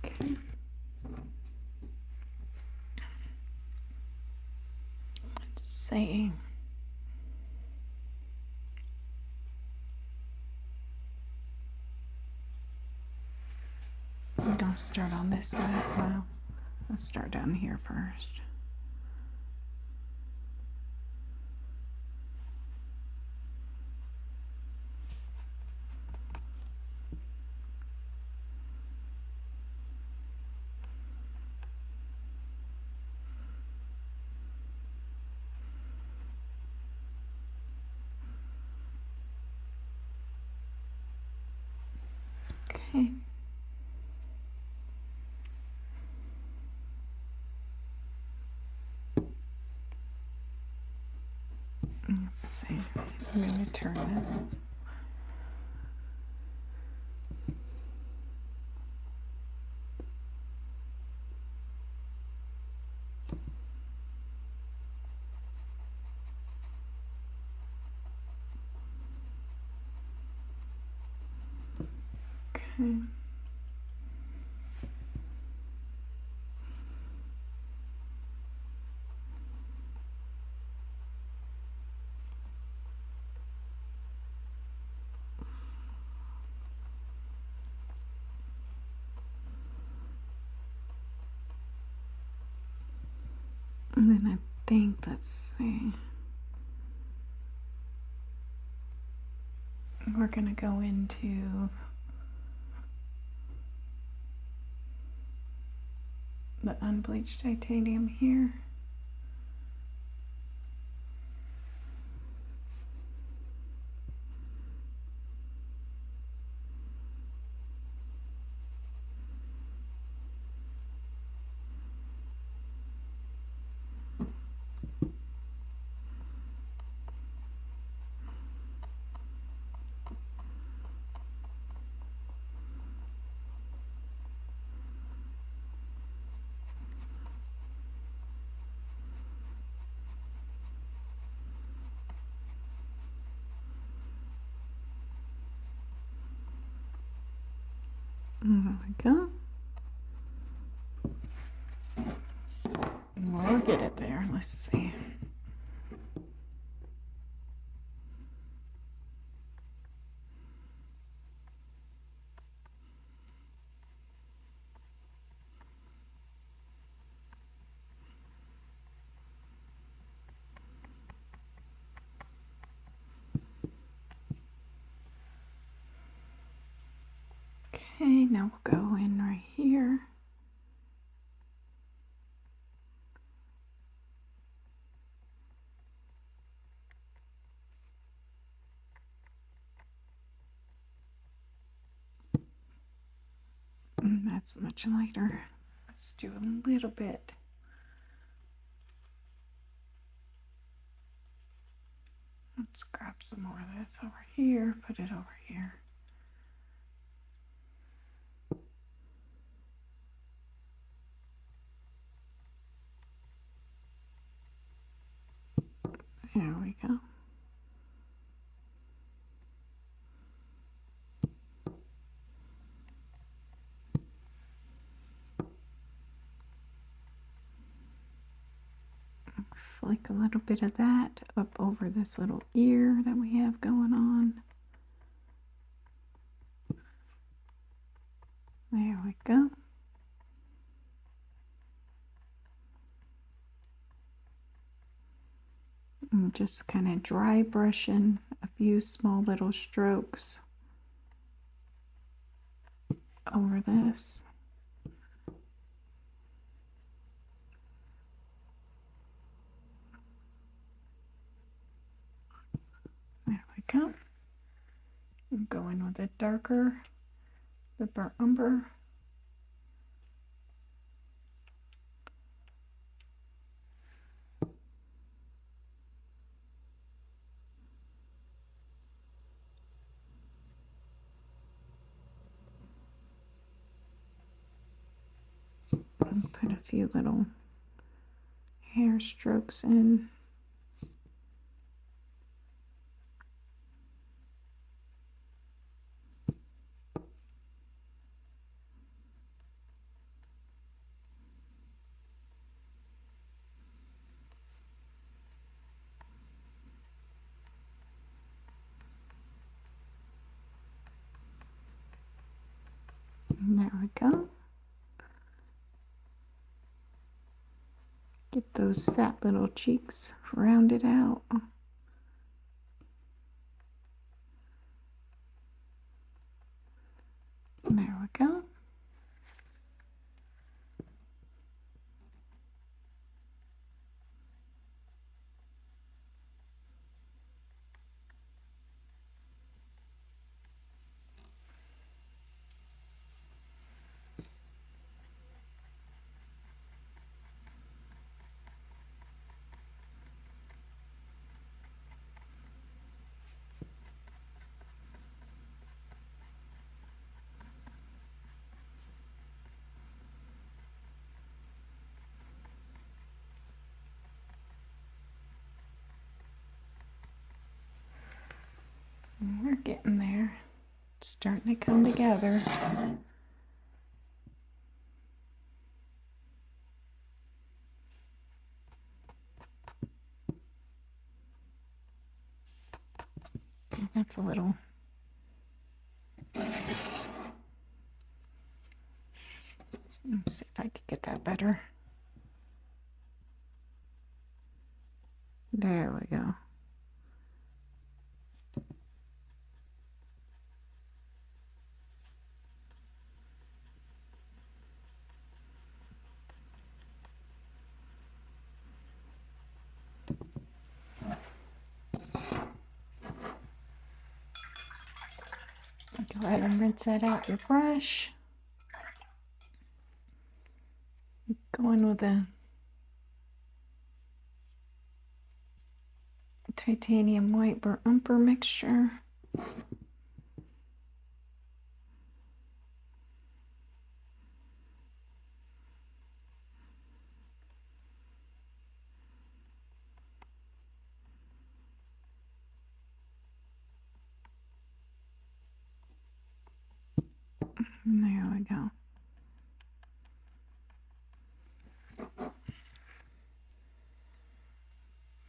Speaker 1: Okay. Let's see. Don't start on this side. Well, let's start down here first. Okay. Let's see. I'm going to turn this. Okay. And then I think, let's see, we're going to go into the unbleached titanium here. There we go. We'll get it there. Let's see. Okay, now we'll go in right here. And that's much lighter. Let's do a little bit. Let's grab some more of this over here, put it over here. There we go. flick a little bit of that up over this little ear that we have going on. There we go. And just kind of dry brushing a few small little strokes over this. There we go. I'm going with a darker, the burnt umber. And put a few little hair strokes in. And there we go. Get those fat little cheeks rounded out. And there we go. And we're getting there. It's starting to come together. That's a little. Let's see if I can get that better. There we go. Go ahead and rinse that out your brush. Going with a titanium white burnt umber mixture. And there we go.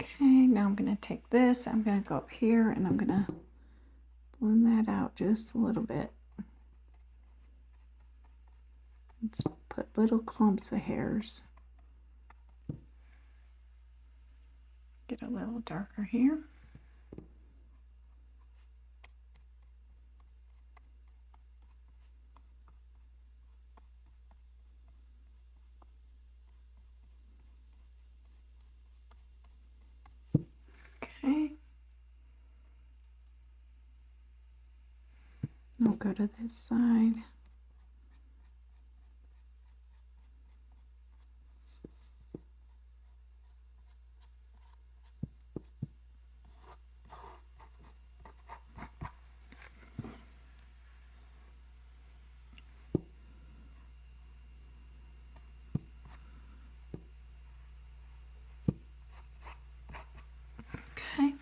Speaker 1: Okay, now I'm going to take this, I'm going to go up here and I'm going to blend that out just a little bit. Let's put little clumps of hairs. Get a little darker here. Okay. I'll go to this side. Okay.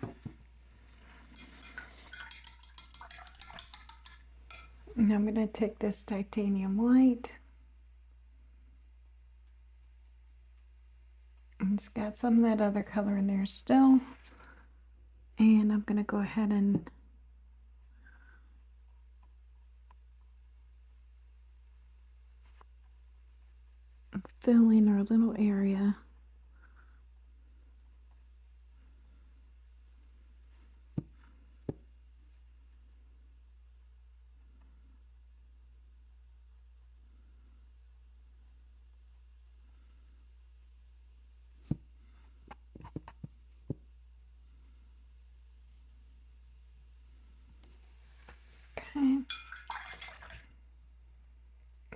Speaker 1: And I'm going to take this titanium white It's got some of that other color in there still. And I'm going to go ahead and fill in our little area. Okay.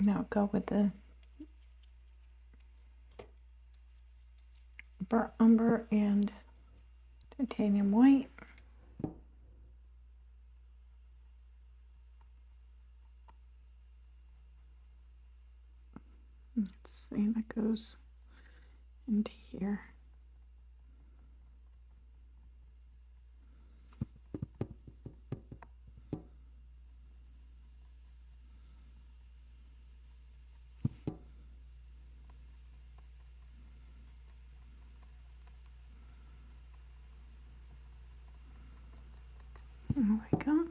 Speaker 1: Now go with the burnt umber and titanium white. Let's see, that goes into here. There we go.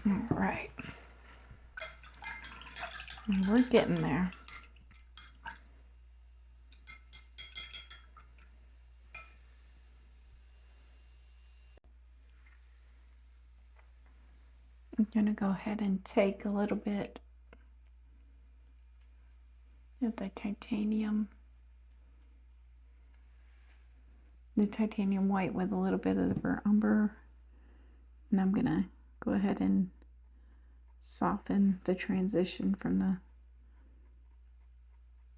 Speaker 1: All right. We're getting there. I'm going to go ahead and take a little bit of the titanium white with a little bit of the burnt umber, and I'm going to go ahead and soften the transition from the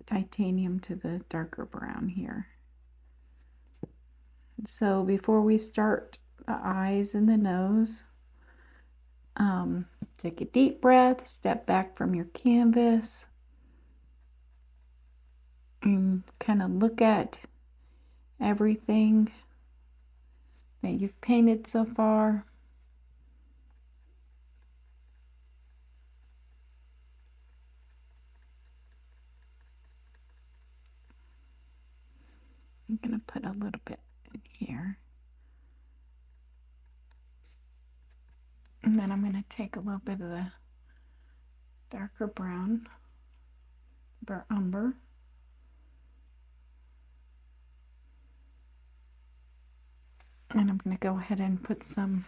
Speaker 1: titanium to the darker brown here. So before we start the eyes and the nose, take a deep breath, step back from your canvas, and kind of look at everything that you've painted so far. I'm going to put a little bit in here. And then I'm going to take a little bit of the darker brown, burnt umber. And I'm going to go ahead and put some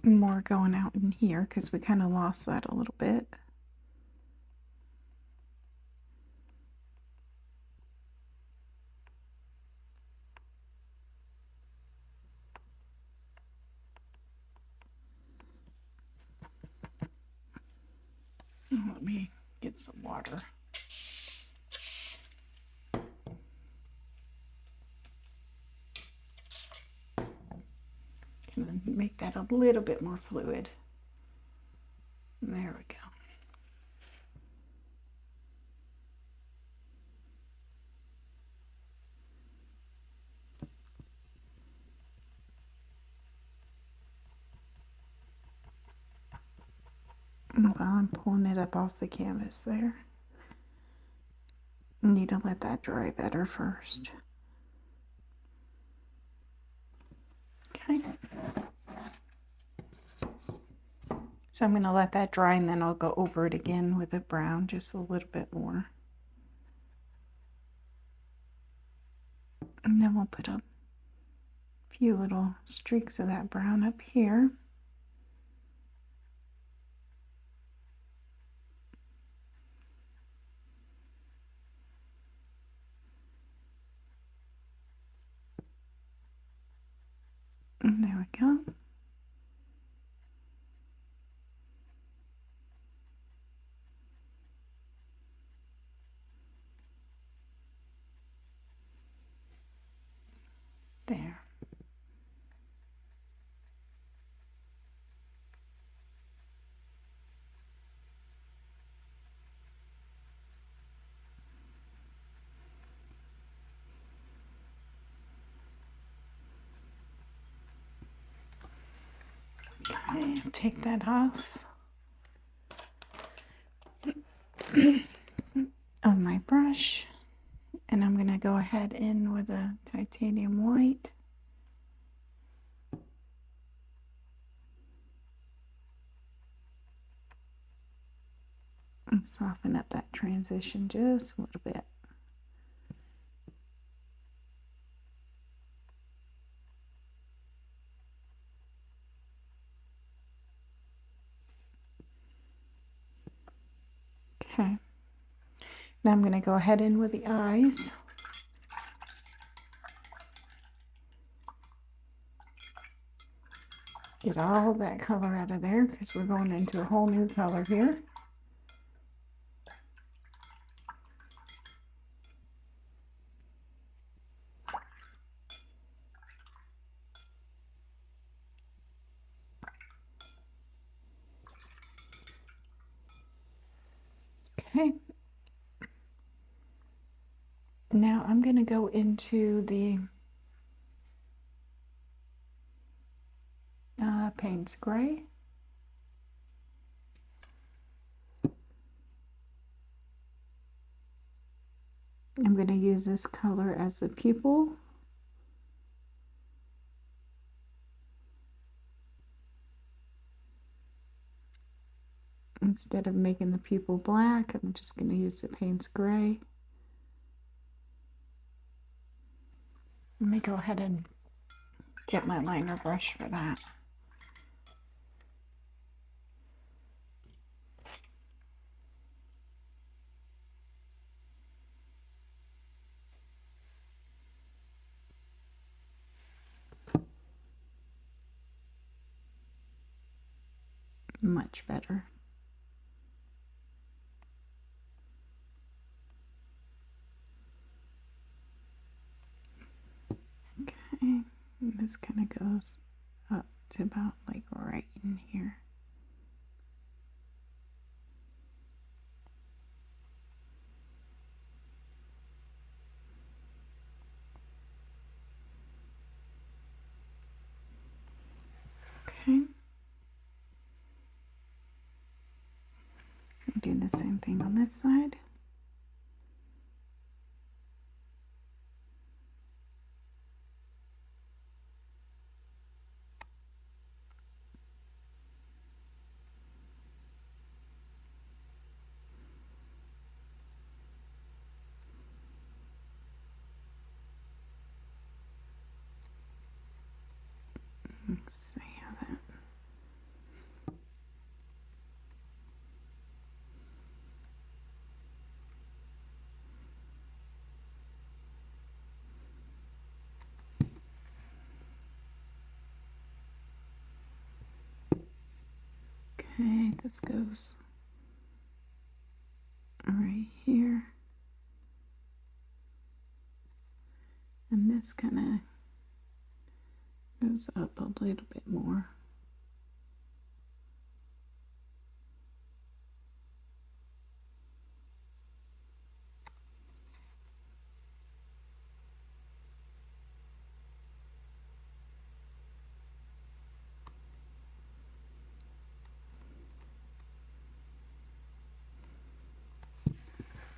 Speaker 1: more going out in here because we kind of lost that a little bit. Let me get some water. Can make that a little bit more fluid. There we go. While I'm pulling it up off the canvas there, I need to let that dry better first. Okay. So I'm going to let that dry and then I'll go over it again with the brown just a little bit more. And then we'll put a few little streaks of that brown up here. And there we go. There. Okay, take that off of my brush, and I'm going to go ahead in with a titanium white. And soften up that transition just a little bit. Okay. Now I'm going to go ahead in with the eyes. Get all that color out of there because we're going into a whole new color here. Okay. Now I'm going to go into the Payne's Gray. I'm going to use this color as a pupil. Instead of making the pupil black, I'm just going to use the Payne's Gray. Let me go ahead and get my liner brush for that. Much better. Okay, and this kind of goes up to about like right in here. Okay. Do the same thing on this side. Let's see how that. Okay, this goes right here. And this kind of goes up a little bit more.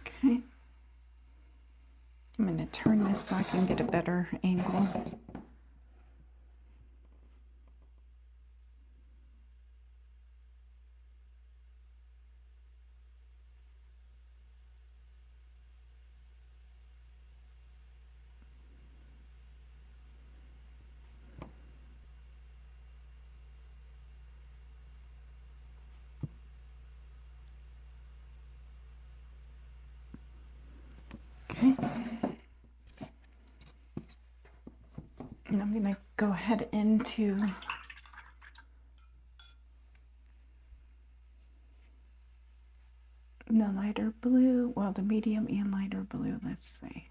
Speaker 1: Okay. I'm going to turn this so I can get a better angle. Okay. And I'm going to go ahead into the lighter blue, well, the medium and lighter blue, let's see.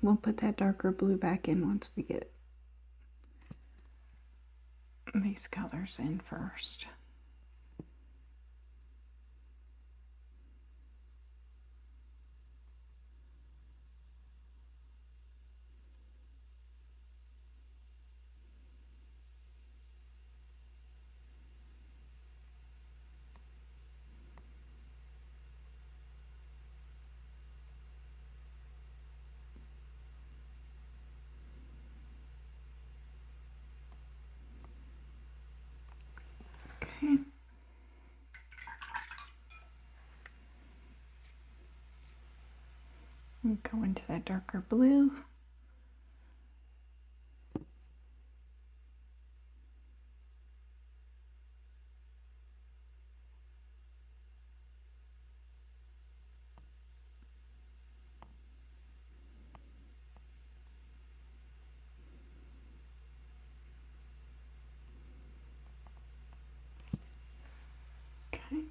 Speaker 1: we'll put that darker blue back in once we get these colors in first. Okay. And go into that darker blue. Okay.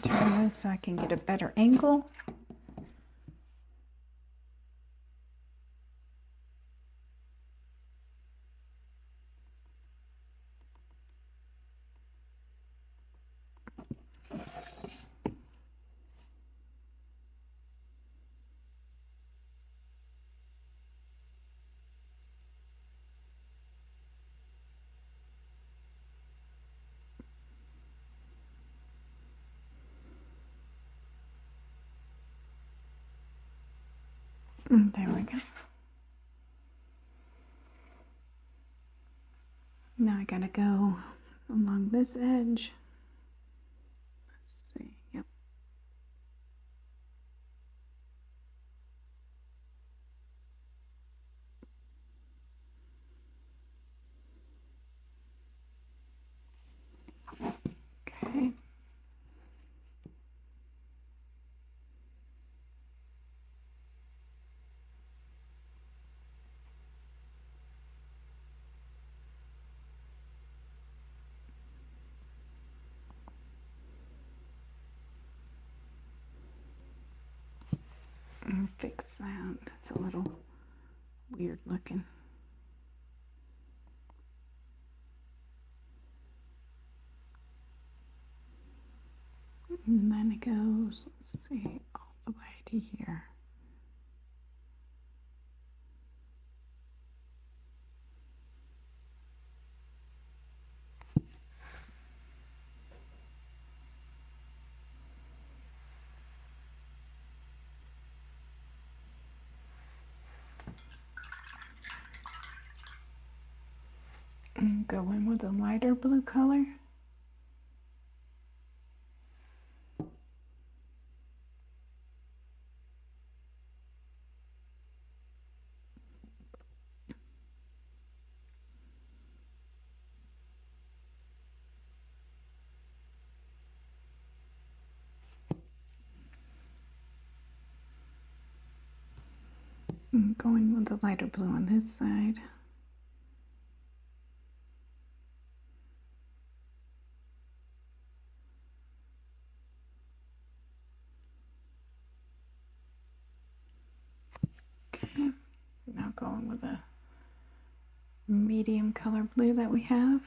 Speaker 1: Turn this so I can get a better angle. There we go. Now I gotta go along this edge. Let's see. Yep. Okay. Fix that. That's a little weird looking. And then it goes, let's see, all the way to here. And go in with a lighter blue color. And going with the lighter blue on this side. Okay, now going with a medium color blue that we have.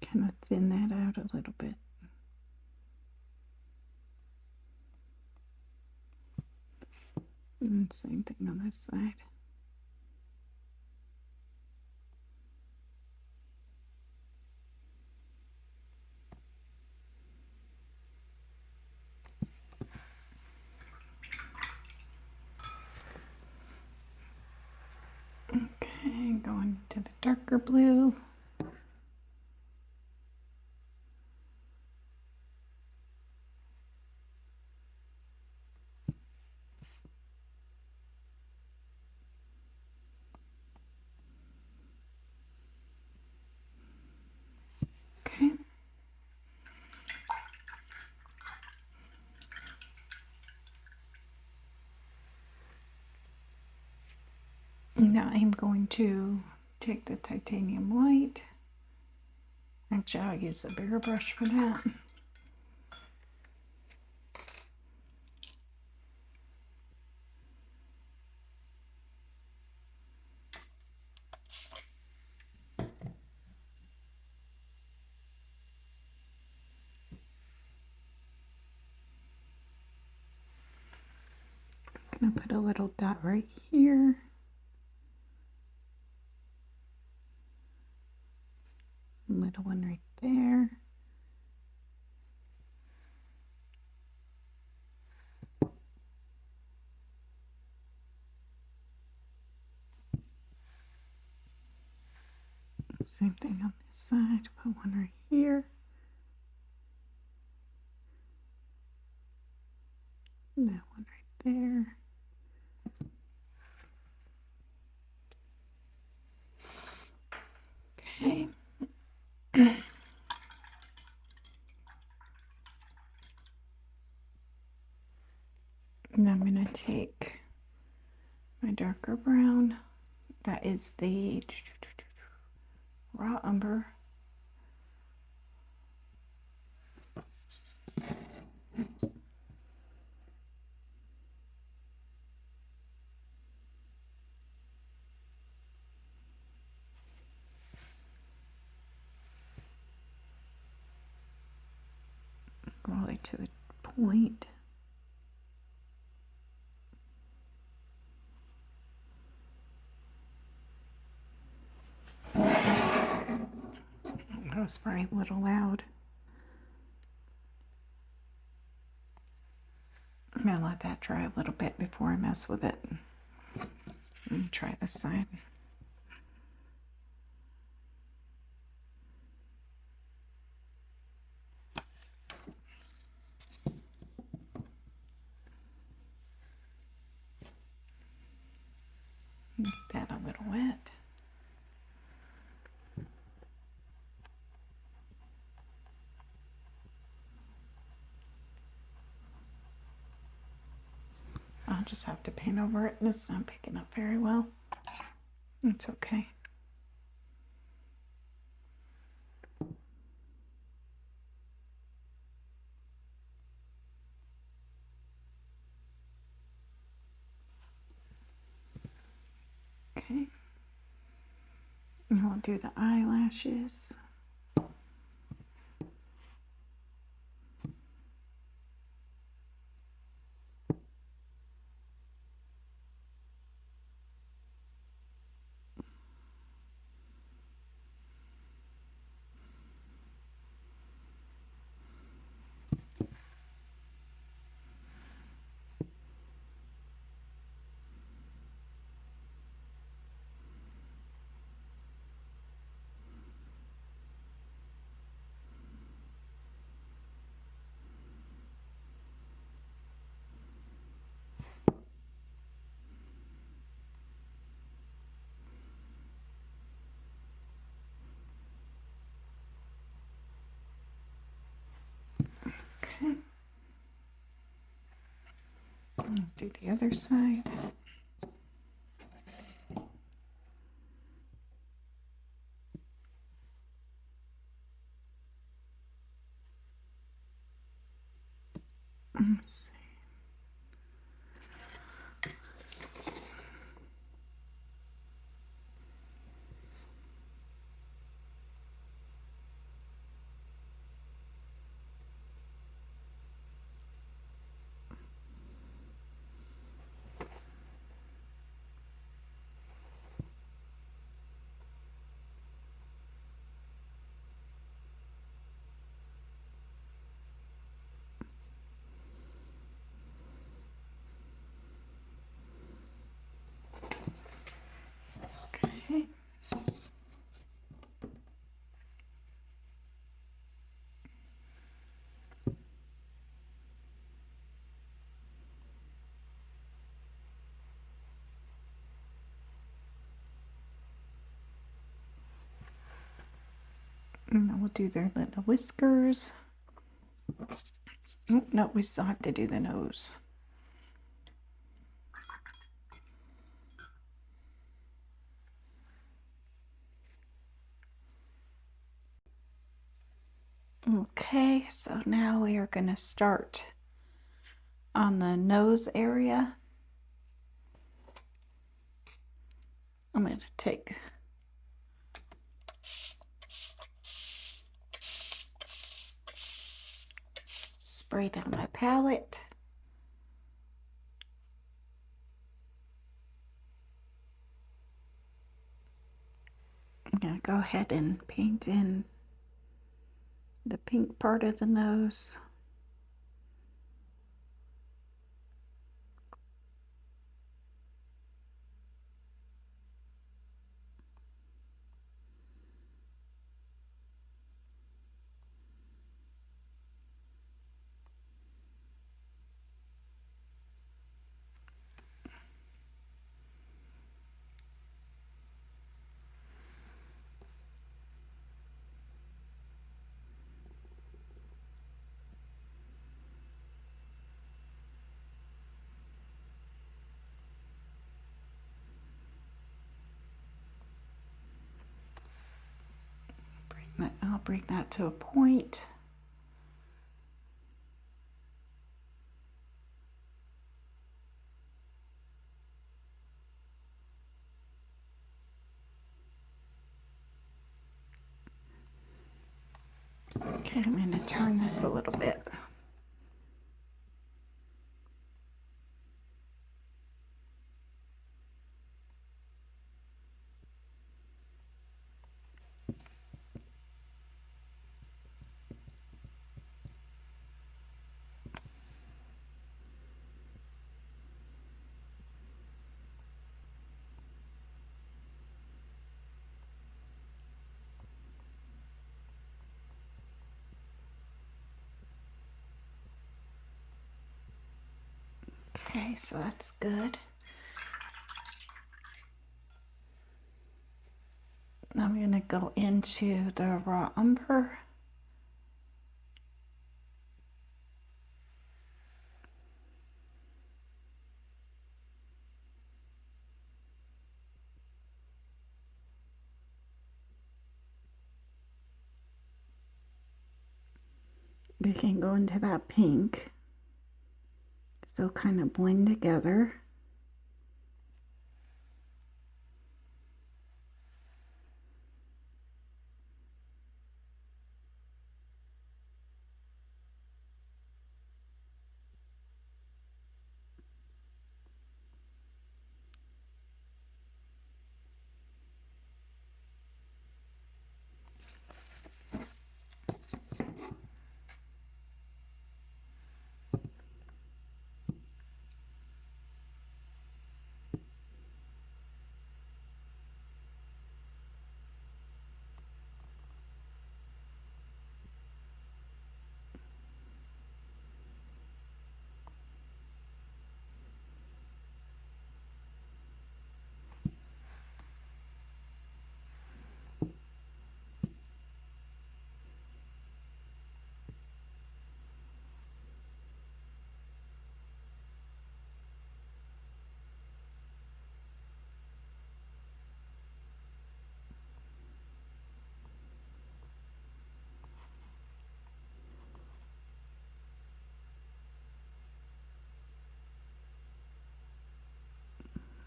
Speaker 1: Kind of thin that out a little bit. And same thing on this side. Okay, going to the darker blue. Okay. Now I'm going to take the titanium white. Actually, I'll use a bigger brush for that. I'm going to put a little dot right here. A little one right there. Same thing on this side, put one right here. And that one right there. Okay. And I'm going to take my darker brown. That is the raw umber. Roll it to a point. That was probably a little loud. I'm going to let that dry a little bit before I mess with it. Let me try this side. Get that a little wet. I'll just have to paint over it, and it's not picking up very well. It's okay. Okay. And we'll do the eyelashes. Okay. Do the other side. Let's see. Okay. And then we'll do their little whiskers. Oh, no, we still have to do the nose. Okay, so now we are going to start on the nose area. I'm going to take spray down my palette. I'm going to go ahead and paint in the pink part of the nose. I'll bring that to a point. Okay, I'm going to turn this a little bit. Okay, so that's good. Now I'm going to go into the raw umber. We can go into that pink. So kind of blend together.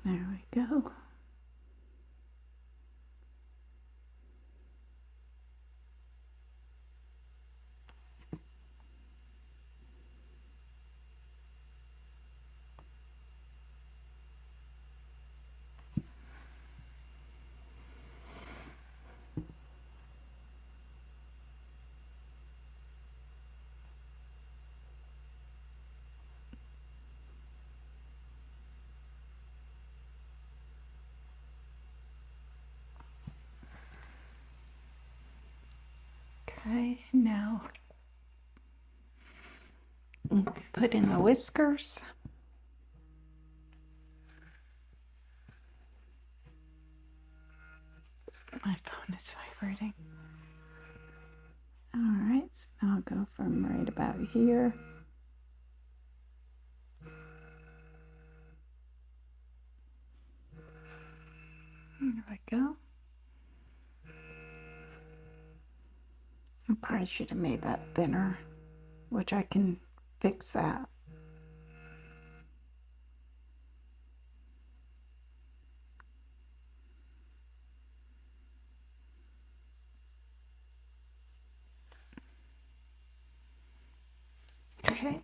Speaker 1: There we go. Okay, now put in the whiskers. My phone is vibrating. All right, so now I'll go from right about here. There we go. I probably should have made that thinner, which I can fix that. Okay.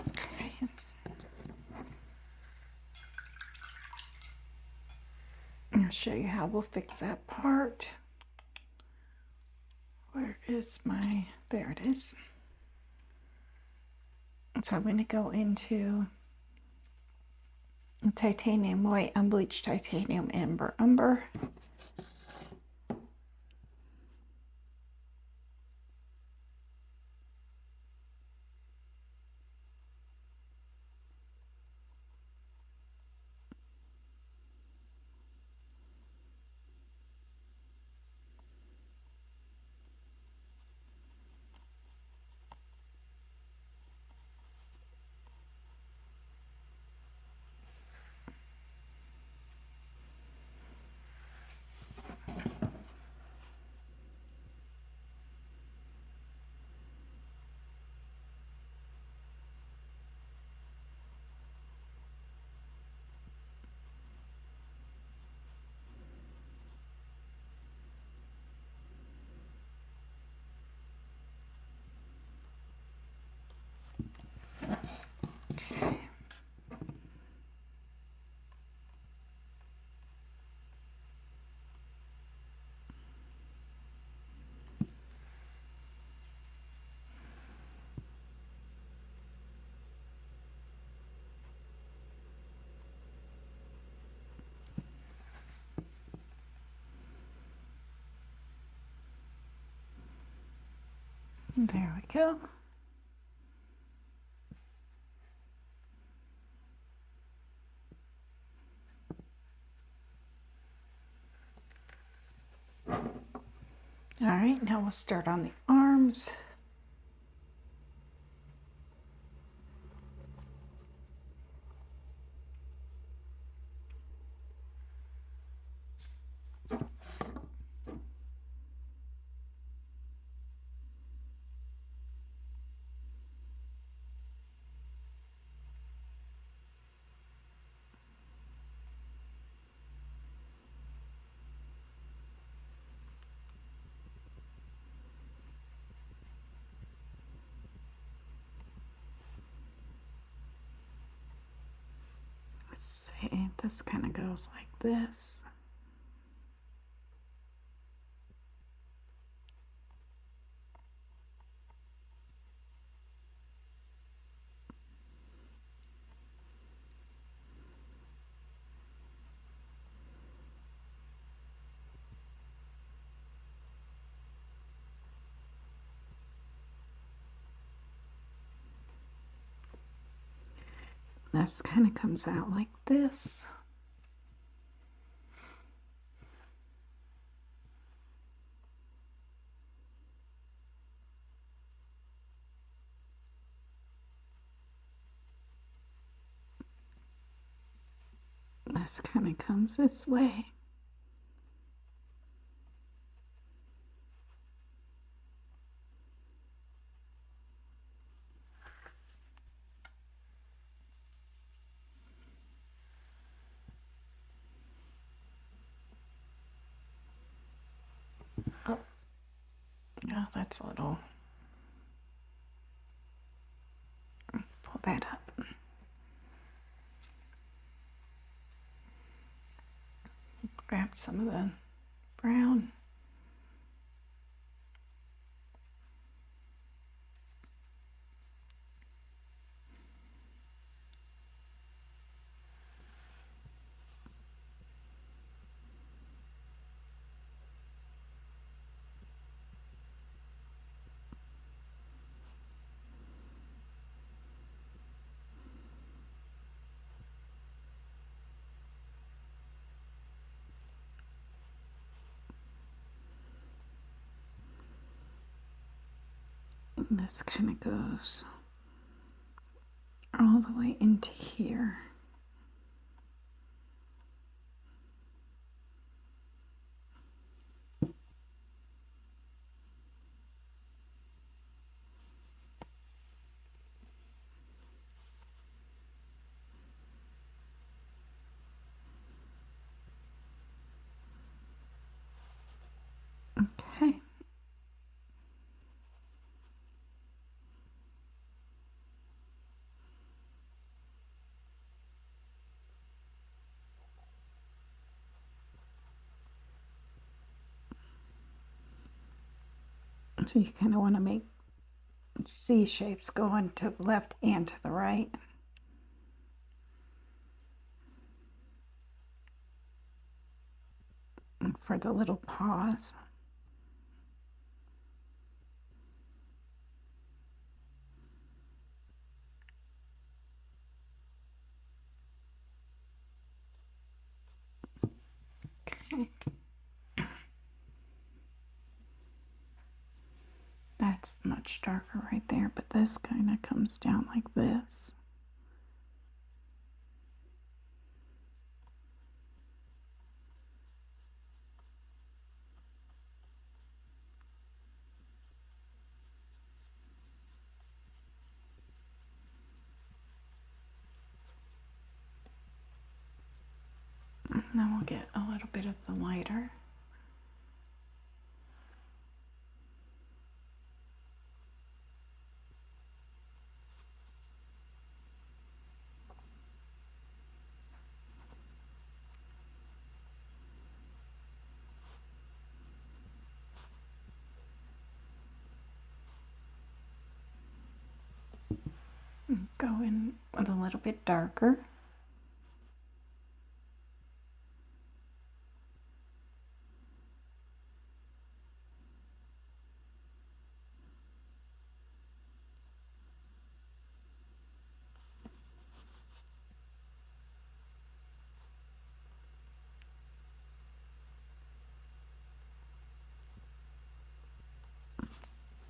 Speaker 1: Okay. I'll show you how we'll fix that part. Where is my, there it is. So I'm going to go into titanium white unbleached titanium umber. Okay. There we go. All right, now we'll start on the arms. Let's see, this kind of goes like this. This kind of comes out like this. This kind of comes this way. Oh, yeah, that's a little. Pull that up. Grab some of the brown.
Speaker 2: And this kind of goes all the way into here. Okay. So you kind of want to make C shapes going to the left and to the right. And for the little paws. Okay. That's much darker right there, but this kind of comes down like this. And then we'll get a little bit of the lighter. Go in with a little bit darker.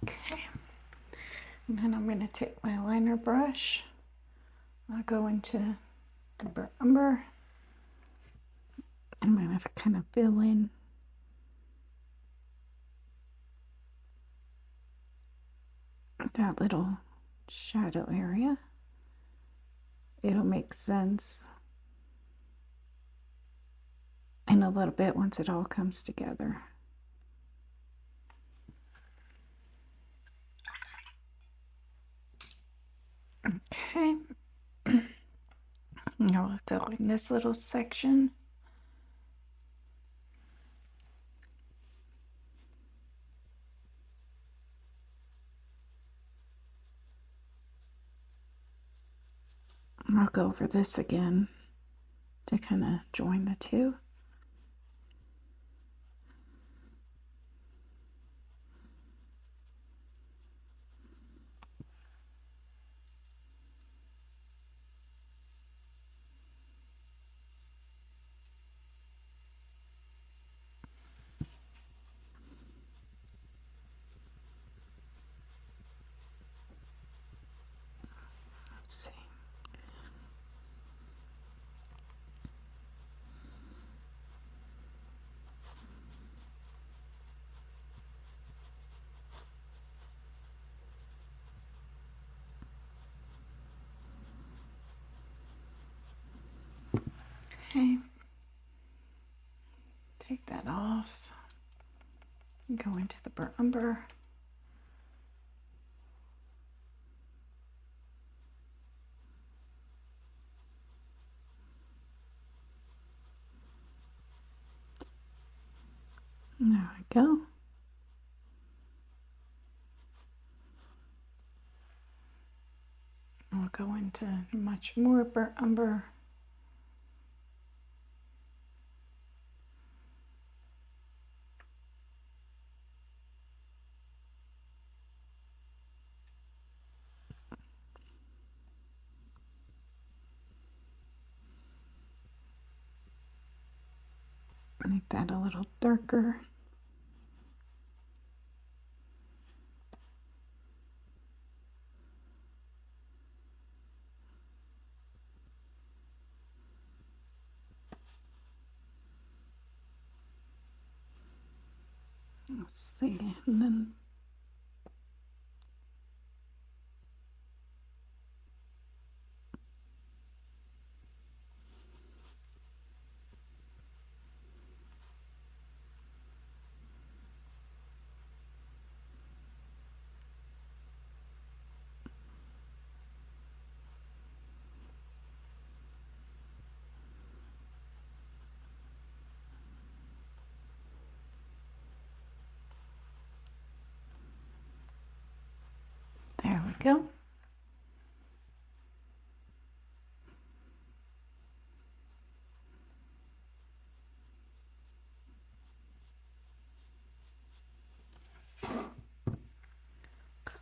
Speaker 2: Okay. And then I'm going to take my liner brush. I'll go into the umber. I'm going to kind of fill in that little shadow area. It'll make sense in a little bit once it all comes together. Okay. Now we'll go in this little section. I'll go over this again to kind of join the two. Let's see. Okay. Take that off and go into the burnt umber. There we go. We'll go into much more burnt umber. Make that a little darker. Let's see, and then there we go.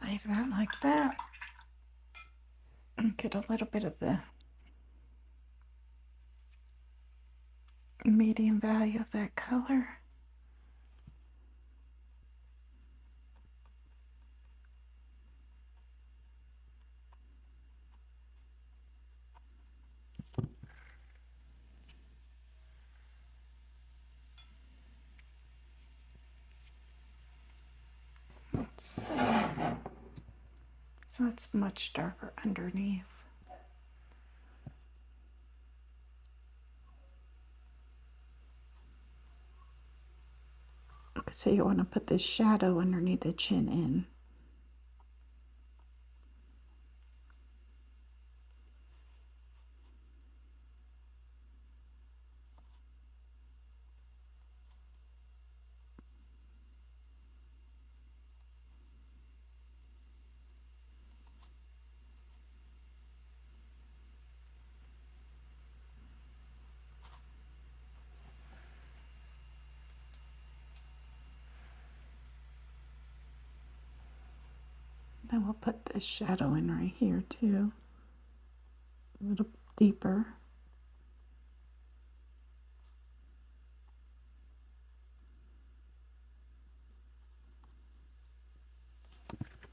Speaker 2: Leave that like that. And get a little bit of the medium value of that color. Let's see. So it's much darker underneath. So you want to put this shadow underneath the chin in. Then we'll put this shadow in right here too, a little deeper.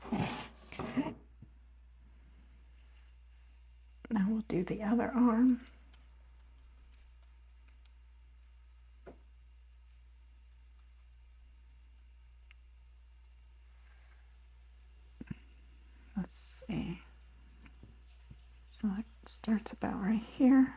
Speaker 2: Okay. Now we'll do the other arm. Let's see. So it starts about right here.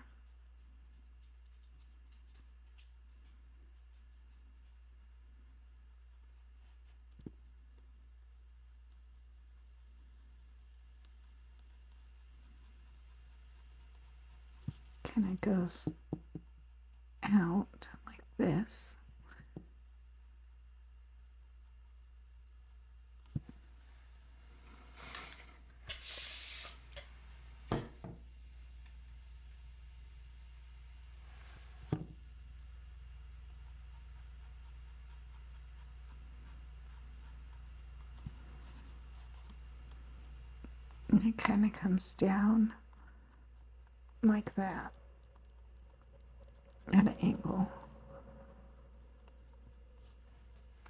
Speaker 2: Kind of goes out like this. And it kind of comes down like that at an angle.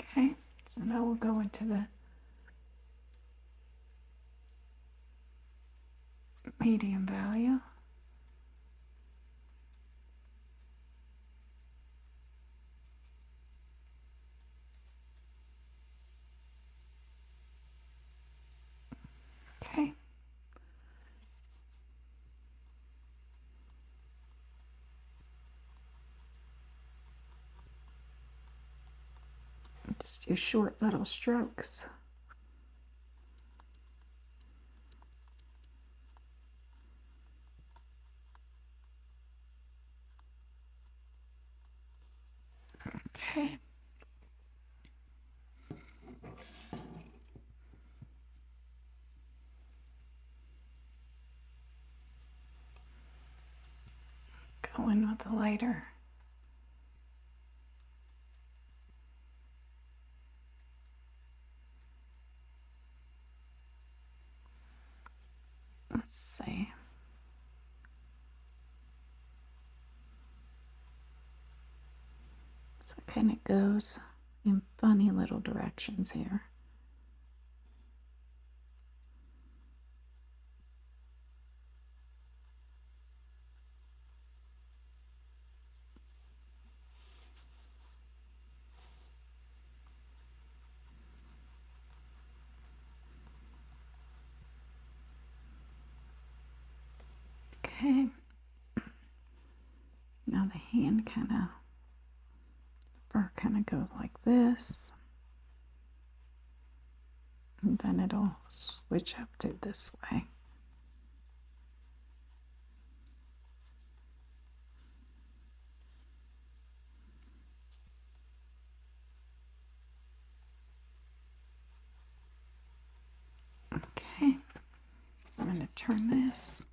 Speaker 2: Okay, so now we'll go into the medium value. Okay. Just do short little strokes. Okay. Go in with the lighter. Let's see. So it kind of goes in funny little directions here. Okay. Now the hand kind of, the fur kind of goes like this. And then it'll switch up to this way. Okay, I'm going to turn this.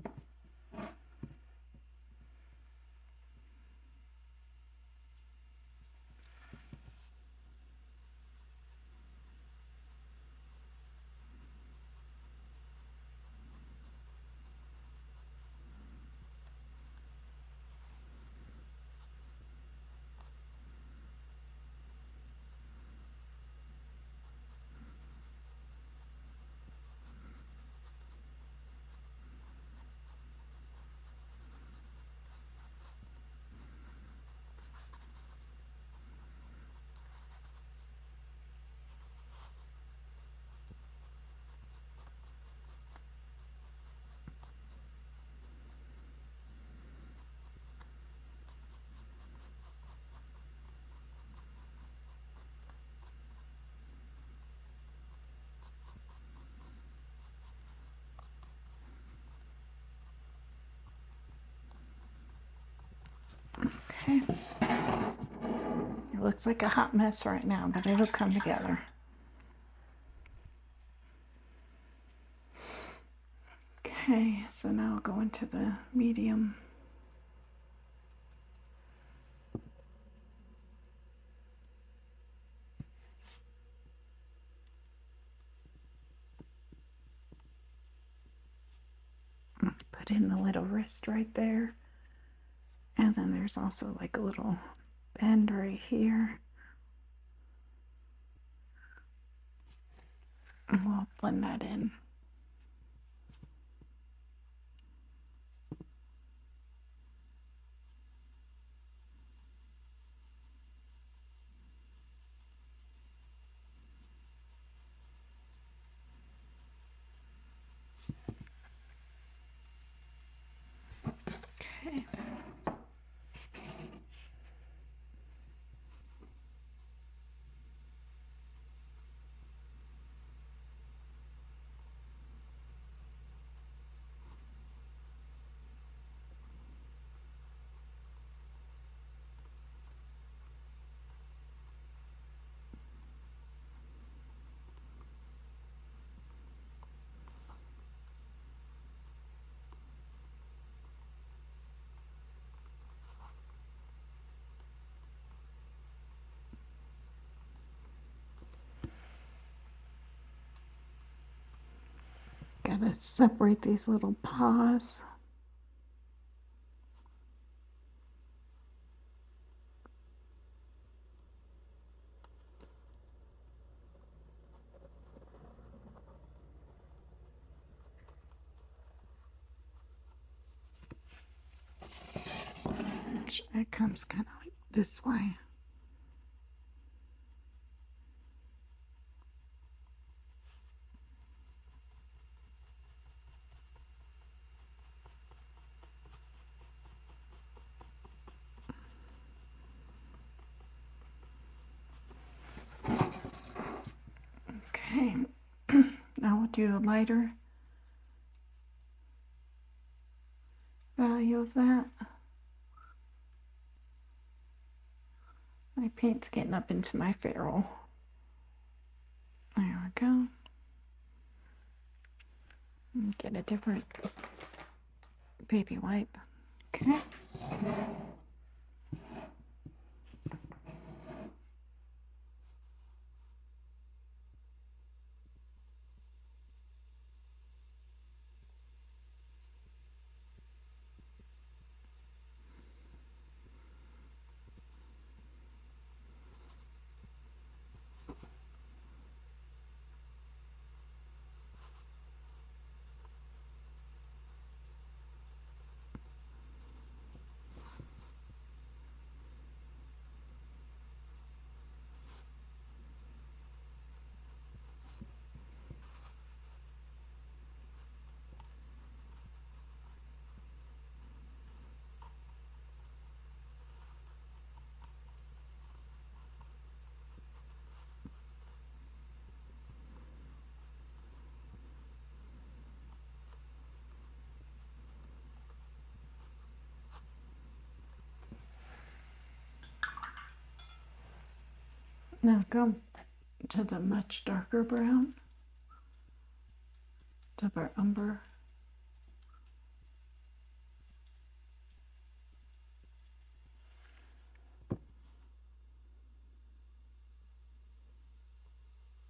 Speaker 2: Okay. It looks like a hot mess right now, but it'll come together. Okay, so now I'll go into the medium. Put in the little wrist right there. And then there's also like a little bend right here. And we'll blend that in. Okay. Gotta separate these little paws. It comes kind of like this way. Okay, now we'll do a lighter value of that. My paint's getting up into my ferrule. There we go. And get a different baby wipe. Okay. Now go to the much darker brown, to our umber.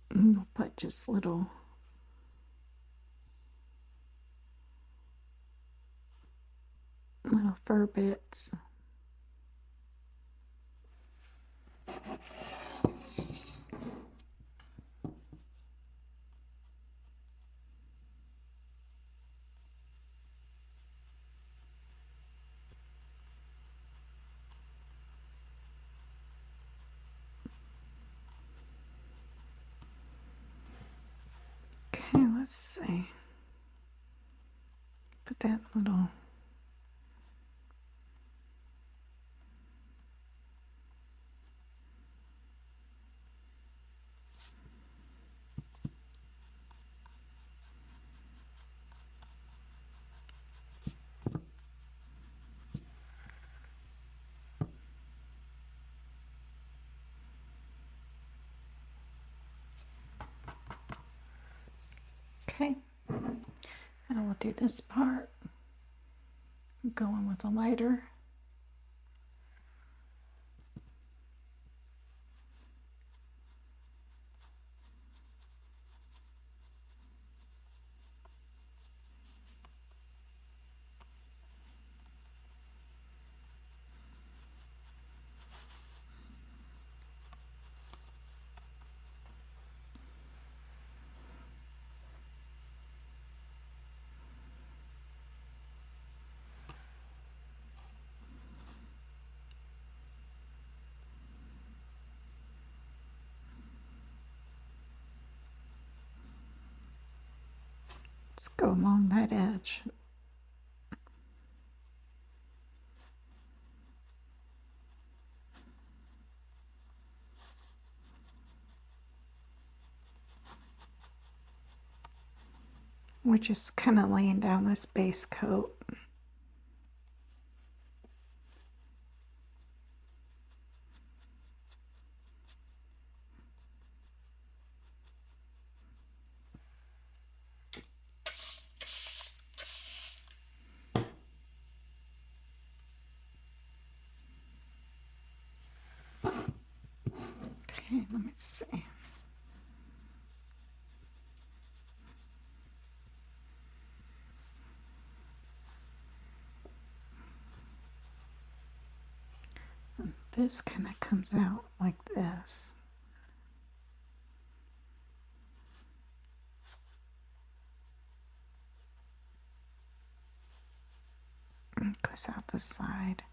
Speaker 2: And we'll put just little fur bits. Okay, let's see. Put that little okay. Now we'll do this part. Go in with a lighter. Let's go along that edge. We're just kind of laying down this base coat. Okay, let me see. And this kind of comes out like this. And goes out the side.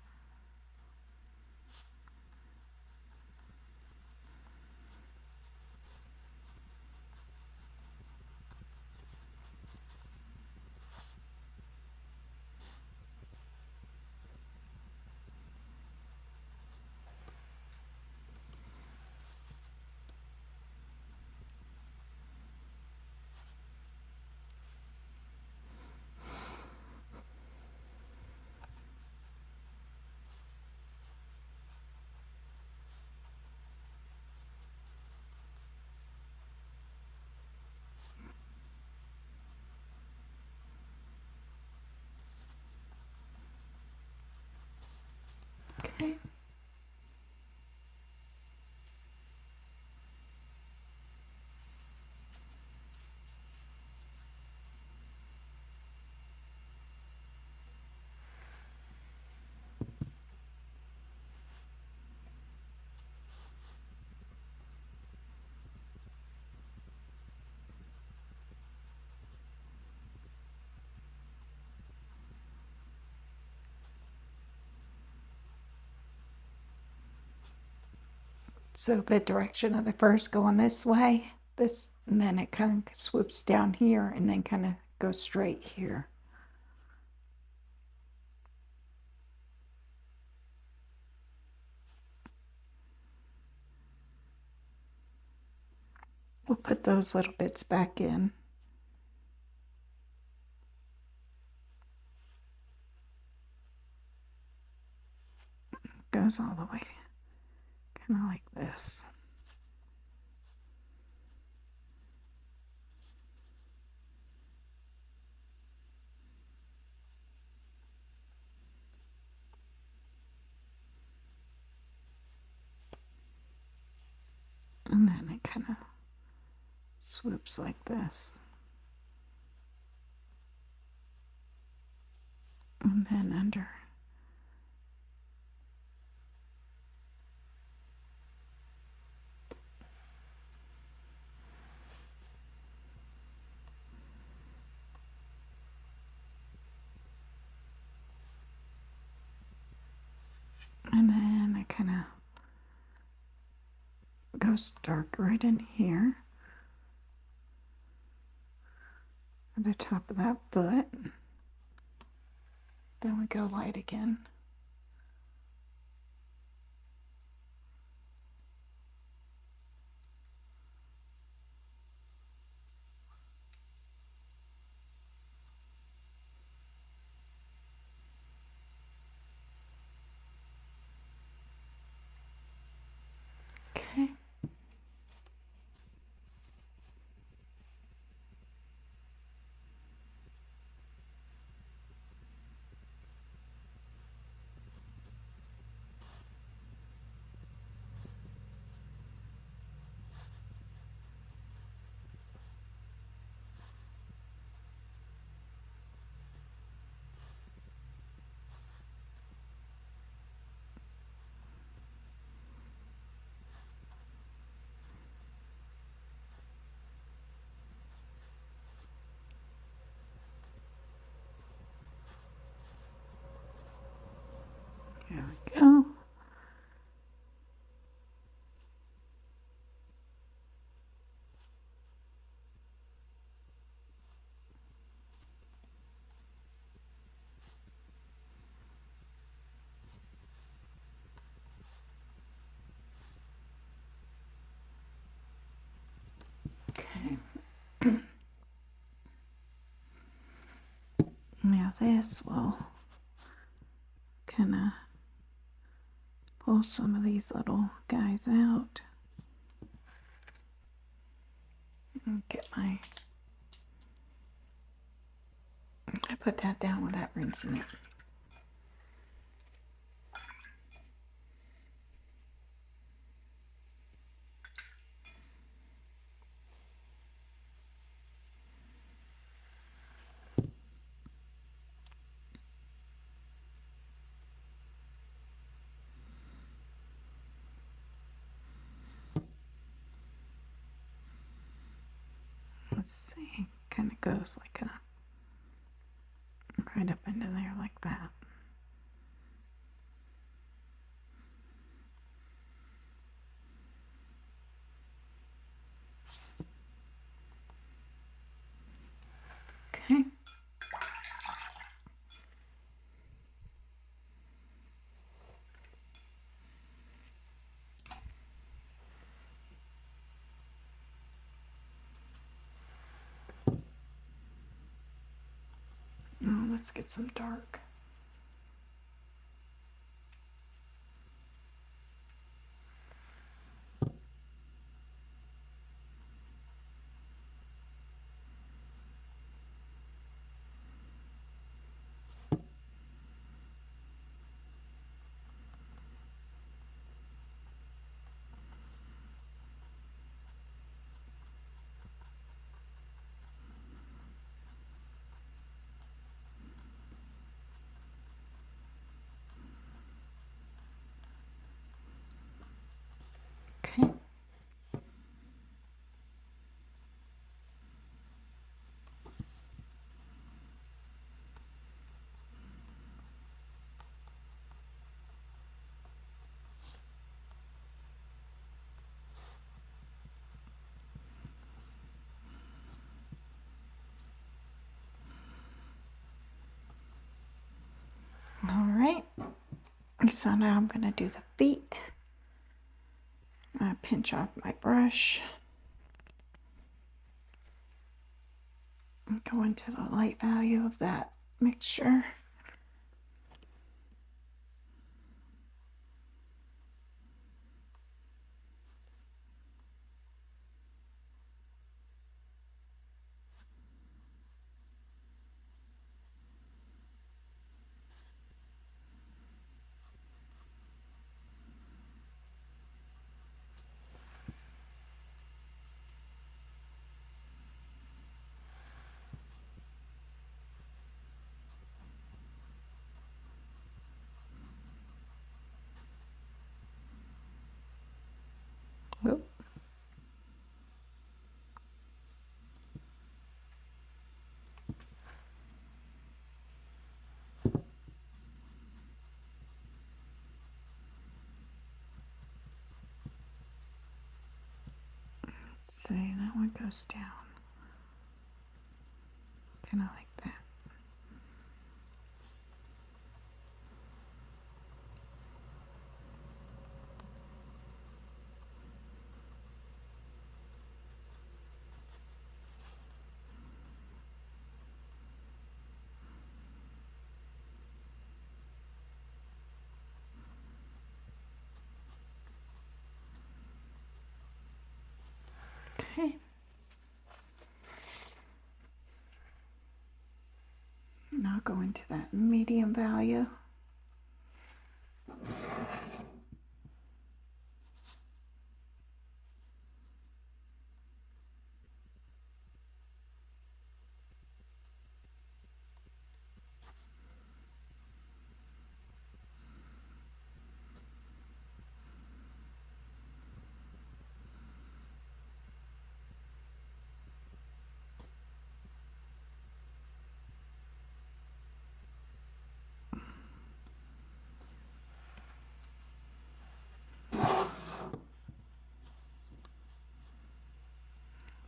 Speaker 2: Okay. So the direction of the fur's going this way, this, and then it kind of swoops down here and then kind of goes straight here. We'll put those little bits back in. Goes all the way, kind of like this. swoops like this. And then under. And then I kind of goes dark right in here at the top of that foot. Then we go light again. Okay. There we go. Okay. Now this will kind of pull some of these little guys out. And get my, I put that down without rinsing it. Let's see, kind of goes like a, right up into there like that. Okay. Now let's get some dark. Okay. All right. So now I'm going to do the feet. I pinch off my brush. And go into the light value of that mixture. Let's see, that one goes down. Kind of like that. Okay. Now go into that medium value.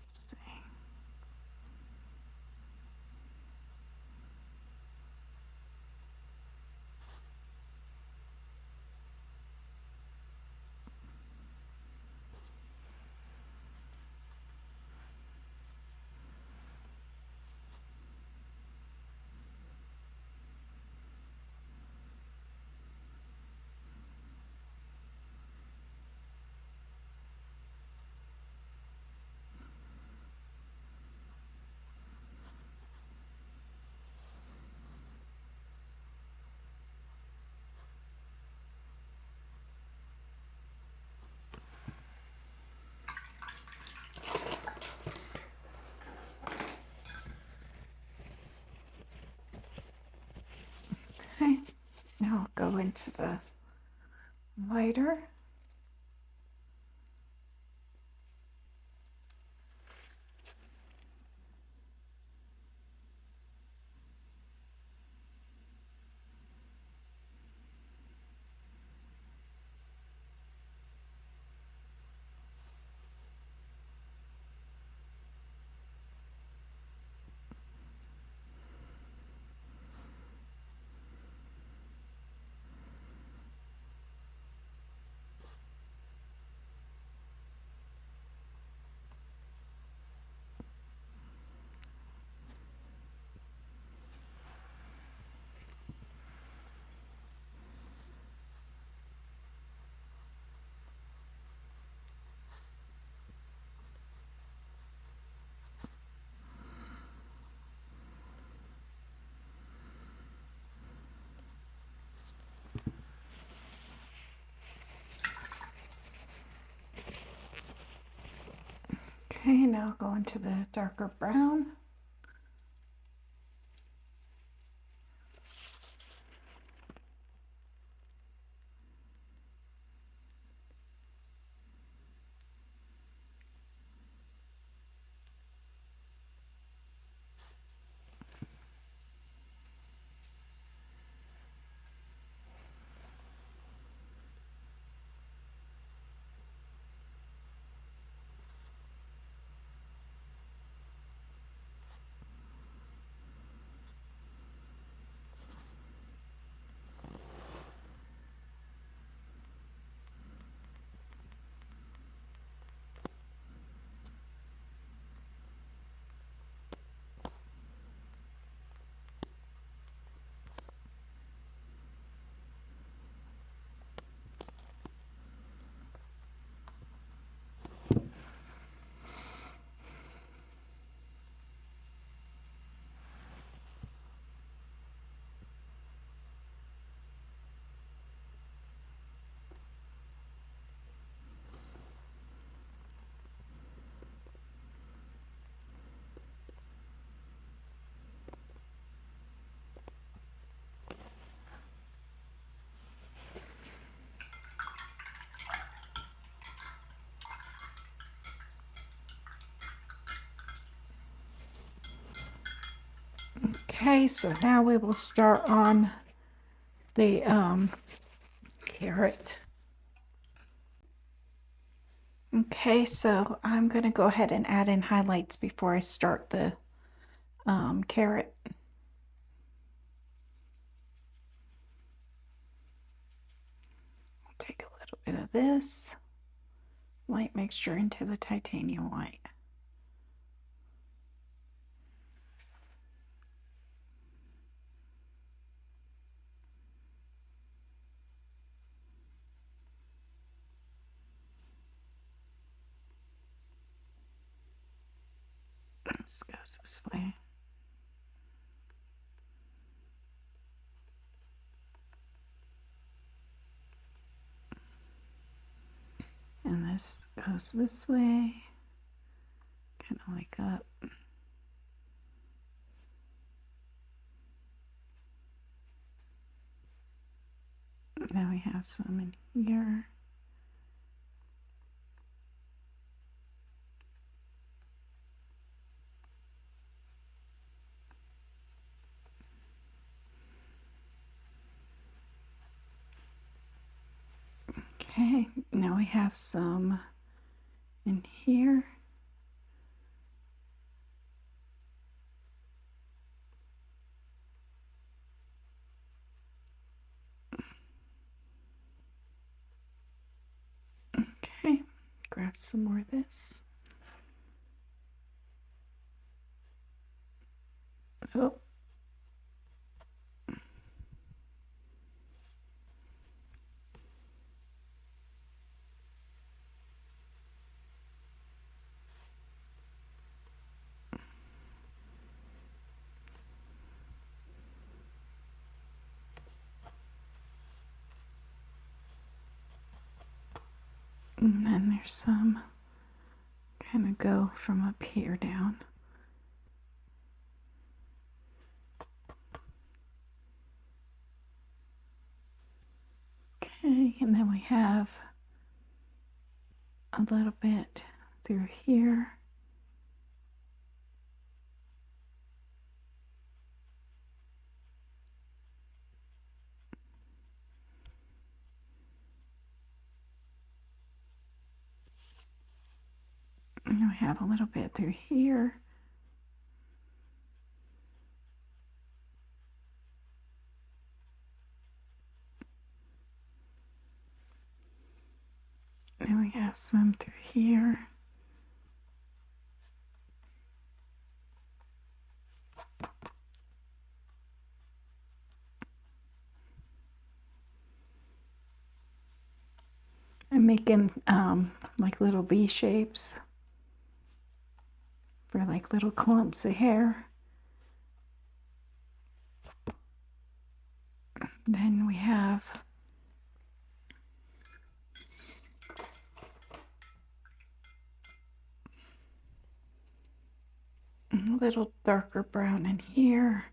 Speaker 2: Let's see. Okay, now I'll go into the lighter. Okay, now go into the darker brown. Okay, so now we will start on the carrot. Okay, so I'm going to go ahead and add in highlights before I start the carrot. Take a little bit of this light mixture into the titanium white. This goes this way. And this goes this way, kind of like up. Now we have some in here. Okay, now we have some in here. Okay, grab some more of this. Oh. And then there's some kind of go from up here down. Okay, and then we have a little bit through here. And we have a little bit through here. Then we have some through here. I'm making like little V shapes for like little clumps of hair. Then we have a little darker brown in here.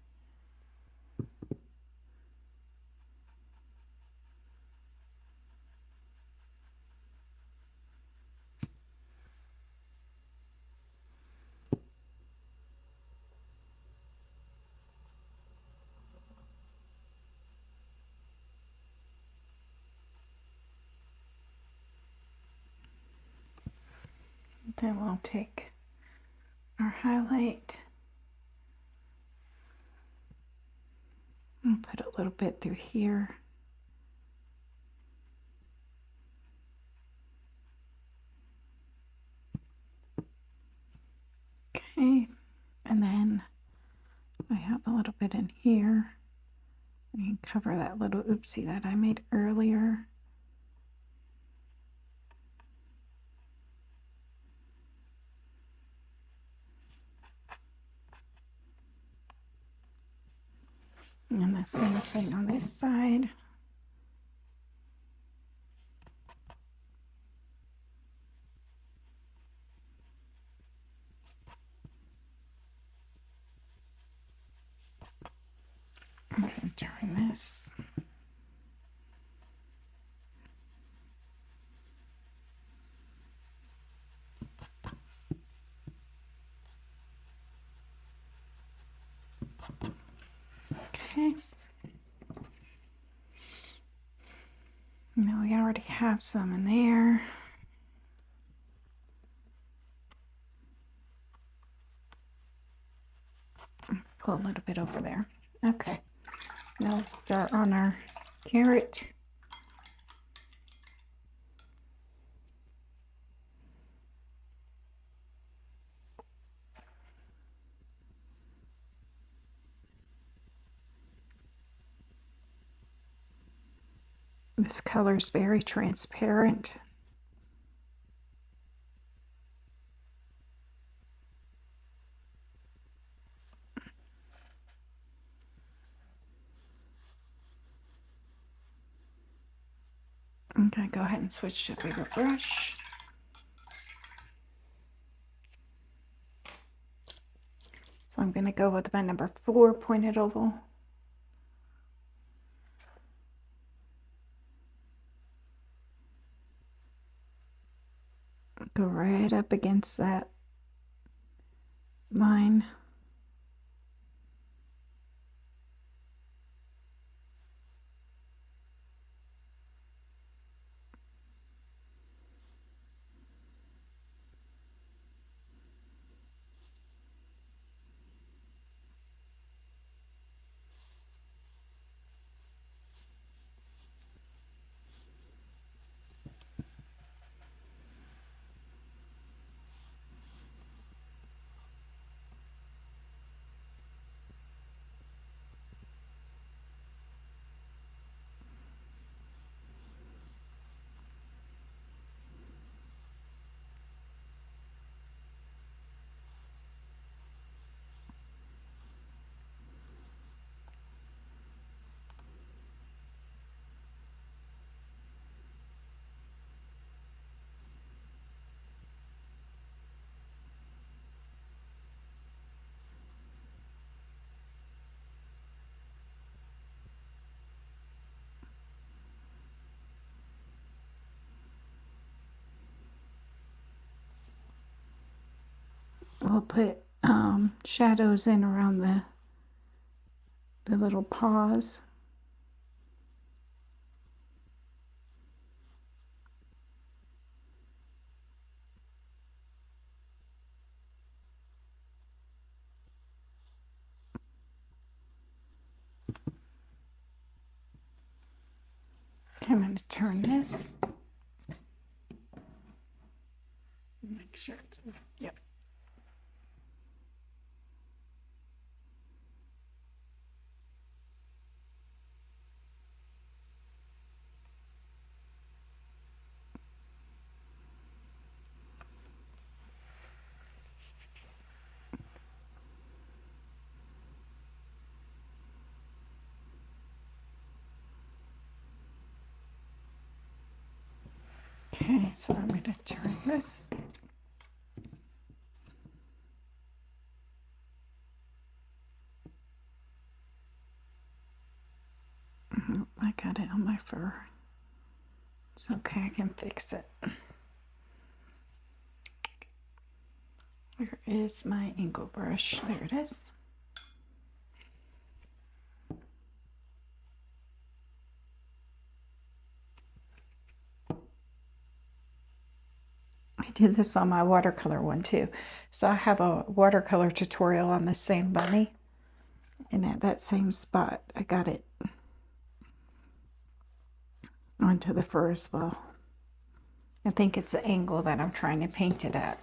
Speaker 2: Then we'll take our highlight and put a little bit through here. Okay, and then I have a little bit in here. I can cover that little oopsie that I made earlier. And the same thing on this side. I'm going to turn this. Okay. Now we already have some in there. go a little bit over there. Okay, now we'll start on our carrot. This color is very transparent. Okay, go ahead and switch to a bigger brush. So I'm going to go with my number 4 pointed oval. Go right up against that line. We'll put shadows in around the little paws. Okay, I'm going to turn this. Make sure it's, yep. Okay, so I'm going to turn this. I got it on my fur. It's okay, I can fix it. Where is my angle brush? There it is. I did this on my watercolor one too. So I have a watercolor tutorial on the same bunny. And at that same spot, I got it onto the fur as well. I think it's the angle that I'm trying to paint it at.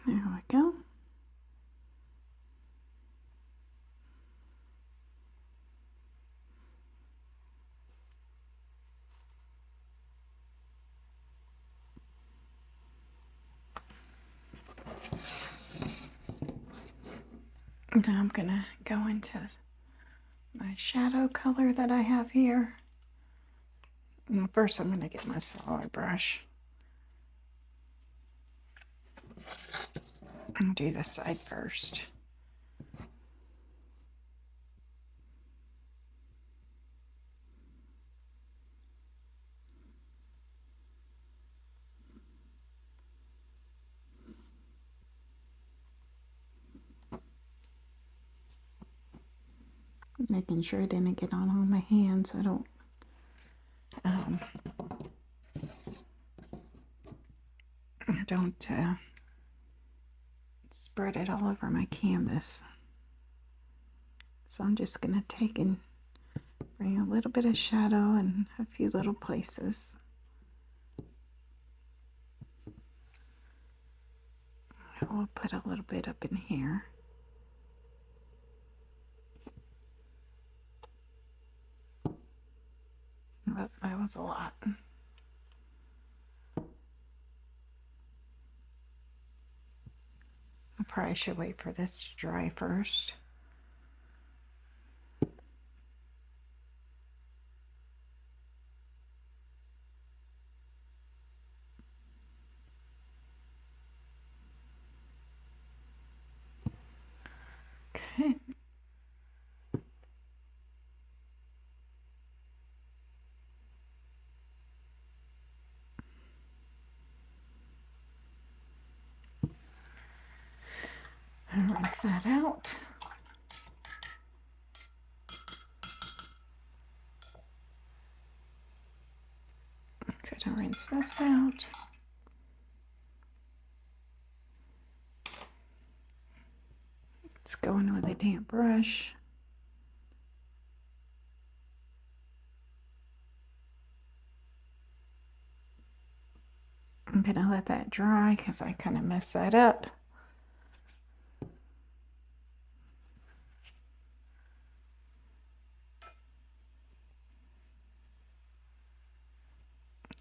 Speaker 2: There we go. Now I'm gonna go into my shadow color that I have here. And first I'm gonna get my solid brush. I'll do this side first. Making sure it didn't get on all my hands. I don't spread it all over my canvas. So I'm just going to take and bring a little bit of shadow in a few little places. I'll put a little bit up in here. But that was a lot. I probably should wait for this to dry first. Okay. And rinse that out. Gonna rinse this out. Let's go in with a damp brush. I'm gonna let that dry because I kind of messed that up.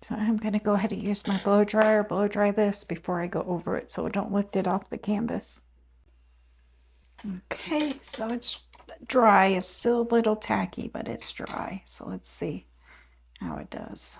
Speaker 2: So I'm going to go ahead and use my blow dryer, blow dry this before I go over it so I don't lift it off the canvas. Okay, so it's dry. It's still a little tacky, but it's dry. So let's see how it does.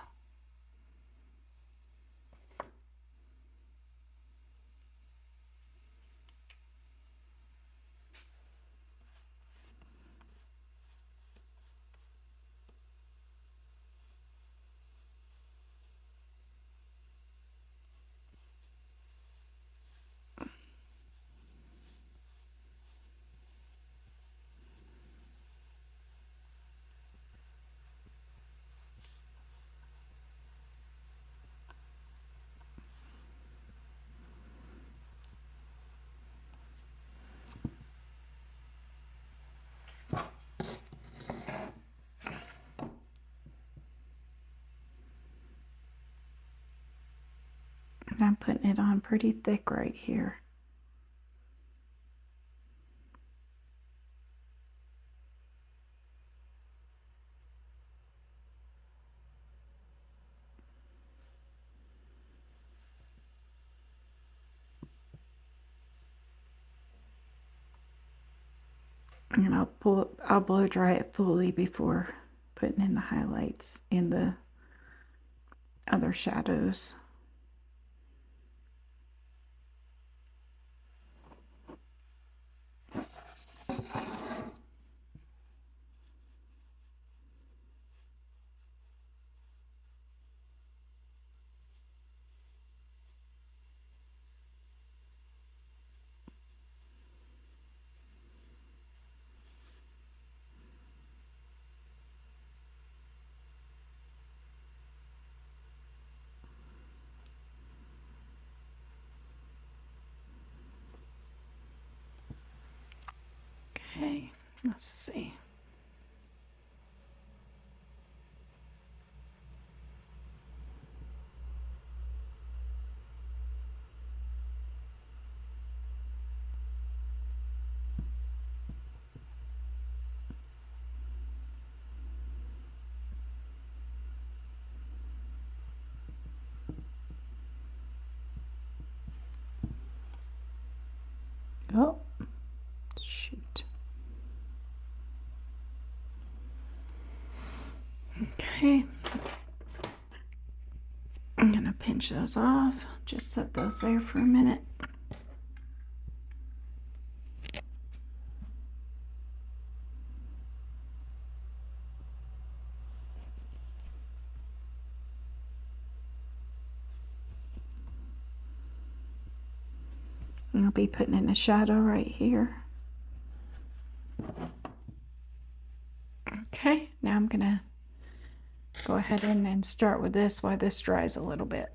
Speaker 2: And I'm putting it on pretty thick right here. And I'll blow dry it fully before putting in the highlights in the other shadows. Okay, let's see. Oh, shoot. Okay. I'm going to pinch those off. Just set those there for a minute. And I'll be putting in a shadow right here. go ahead and start with this while this dries a little bit.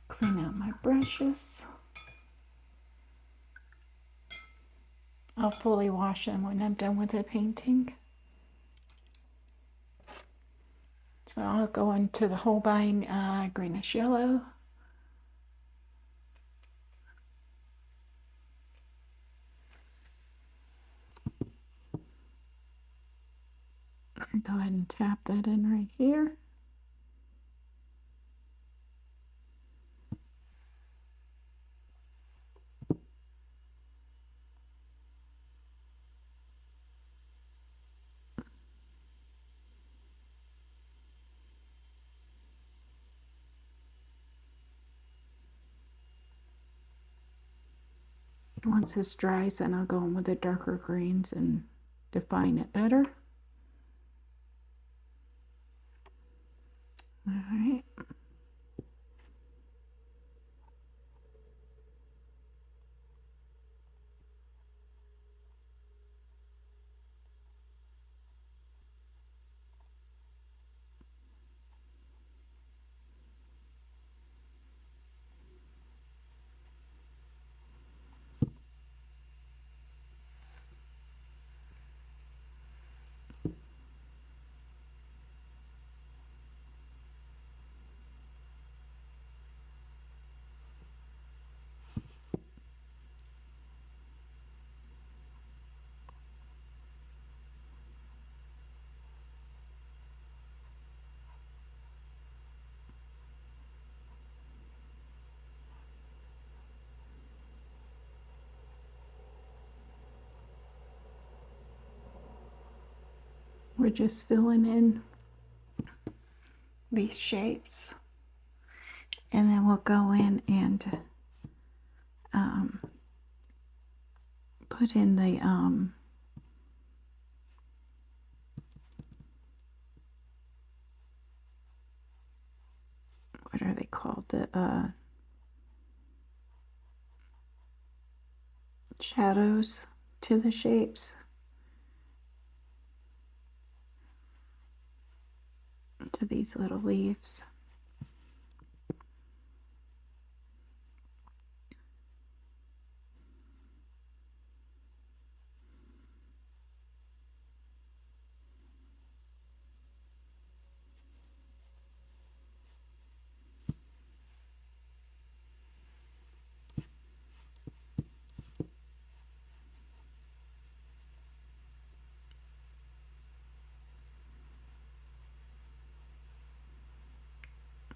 Speaker 2: Clean out my brushes. I'll fully wash them when I'm done with the painting. So I'll go into the Holbein greenish yellow. Go ahead and tap that in right here. Once this dries, then I'll go in with the darker greens and define it better. All right. We're just filling in these shapes, and then we'll go in and put in the what are they called, the shadows to the shapes, to these little leaves.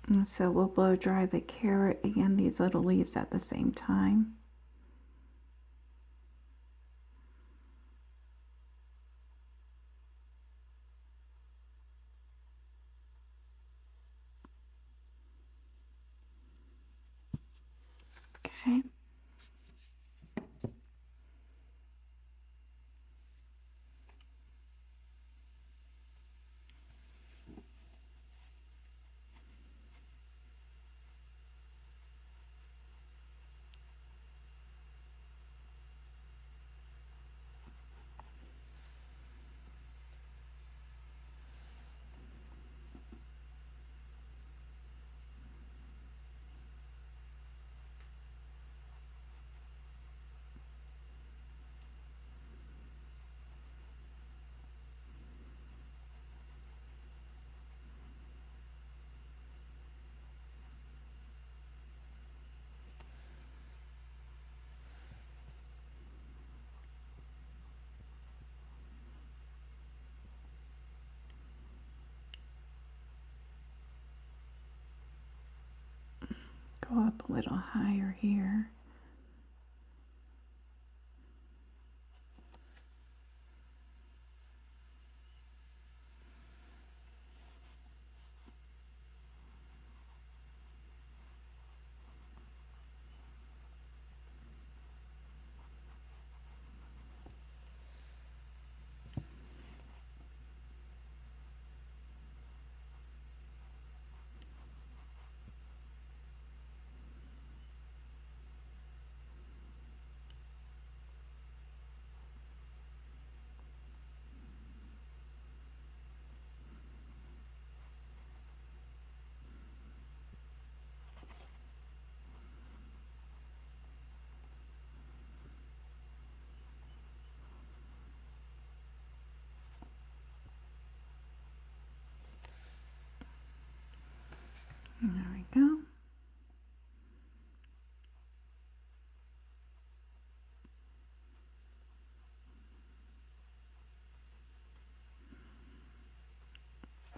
Speaker 2: And so we'll blow dry the carrot and these little leaves at the same time. Okay. Go up a little higher here.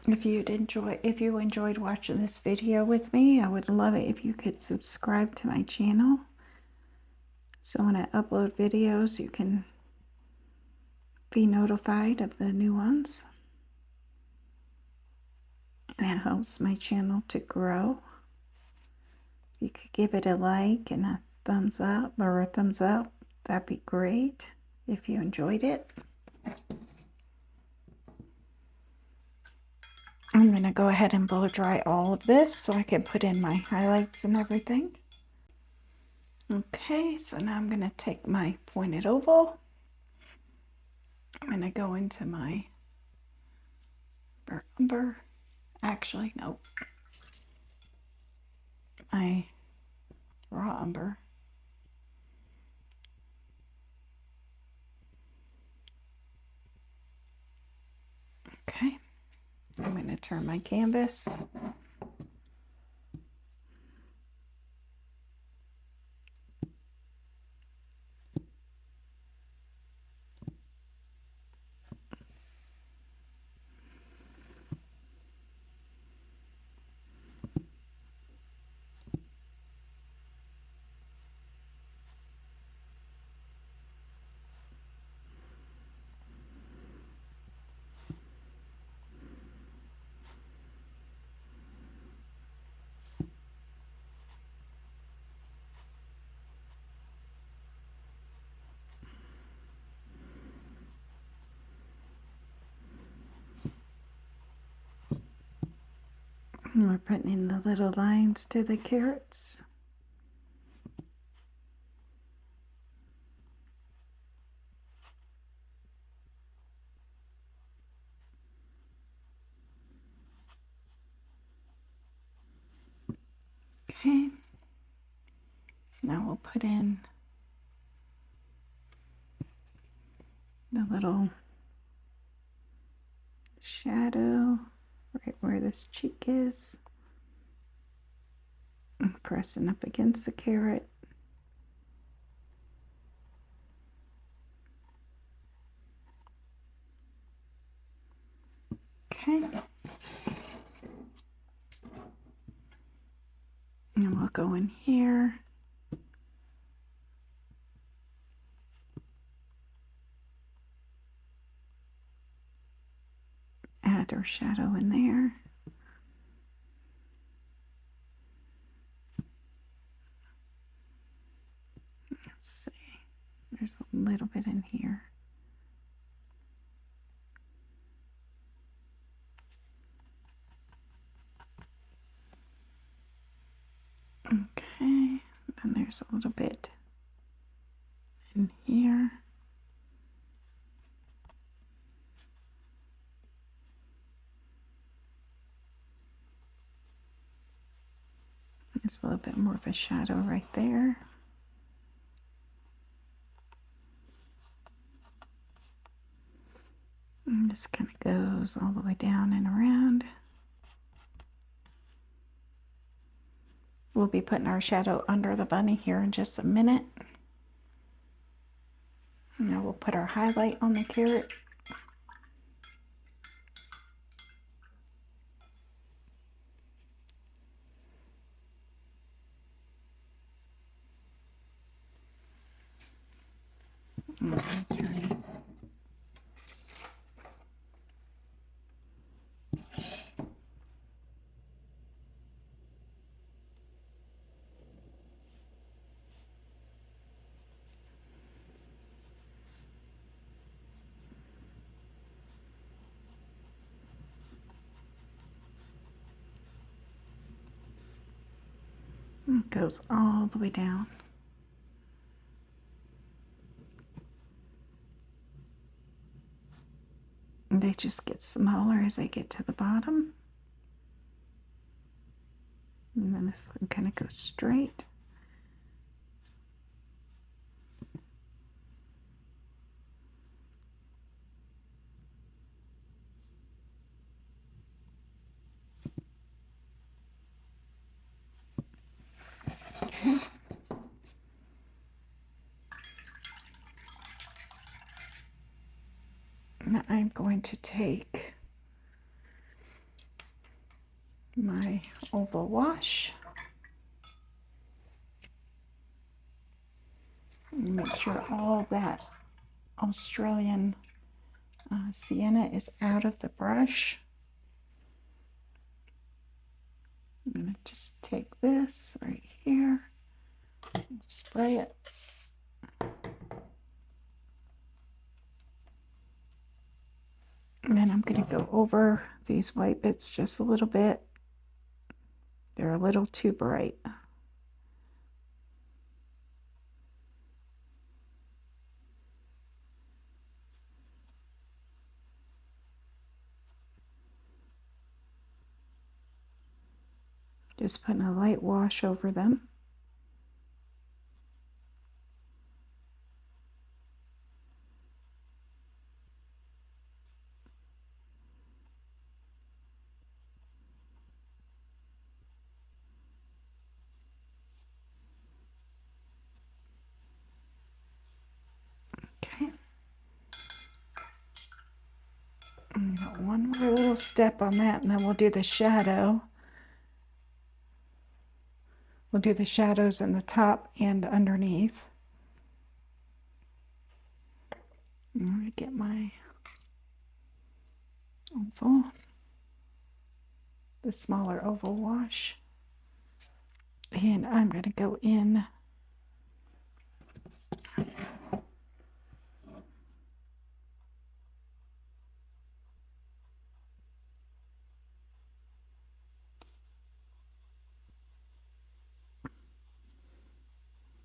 Speaker 2: If you enjoyed watching this video with me, I would love it if you could subscribe to my channel. So when I upload videos, you can be notified of the new ones. And it helps my channel to grow. You could give it a like and a thumbs up or a thumbs up. That'd be great if you enjoyed it. I'm going to go ahead and blow dry all of this so I can put in my highlights and everything. Okay, so now I'm going to take my pointed oval. I'm going to go into my umber. Actually, nope. My raw umber. Okay, I'm going to turn my canvas. And we're putting in the little lines to the carrots. Okay. Now we'll put in the little shadow right where this cheek is. And pressing up against the carrot. Okay. And we'll go in here. Add our shadow in there. Let's see. There's a little bit in here. Okay. Then there's a little bit in here. There's a little bit more of a shadow right there. And this kind of goes all the way down and around. We'll be putting our shadow under the bunny here in just a minute. Now we'll put our highlight on the carrot. Turn it. It goes all the way down. And they just get smaller as they get to the bottom. And then this one kind of goes straight. Okay. Now I'm going to take
Speaker 1: my oval wash. Make sure all that Australian sienna is out of the brush. I'm going to just take this right here and spray it. And then I'm going to go over these white bits just a little bit. They're a little too bright. Just putting a light wash over them. Okay. And got one more little step on that, and then we'll do the shadow. We'll do the shadows in the top and underneath. I'm going to get my oval, the smaller oval wash, and I'm going to go in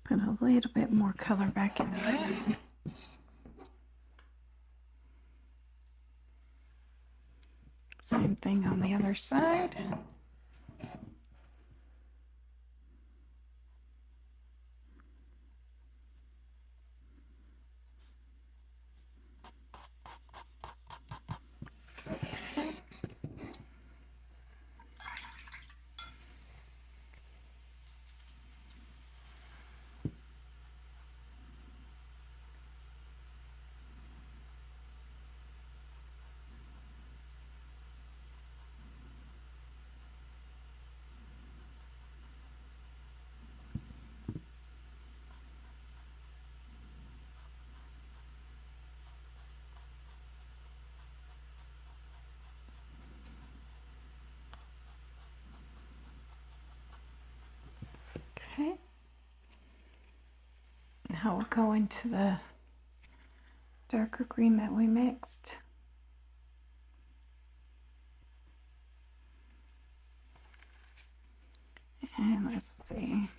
Speaker 1: put a little bit more color back into that. Same thing on the other side. Okay. Now we'll go into the darker green that we mixed. And let's see.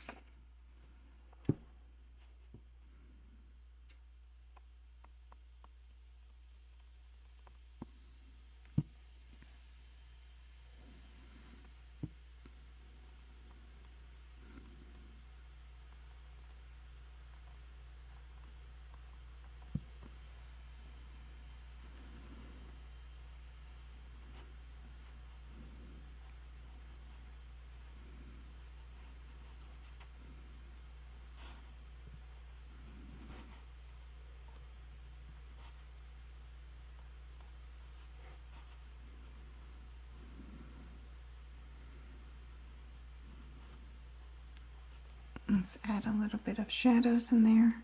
Speaker 1: Let's add a little bit of shadows in there.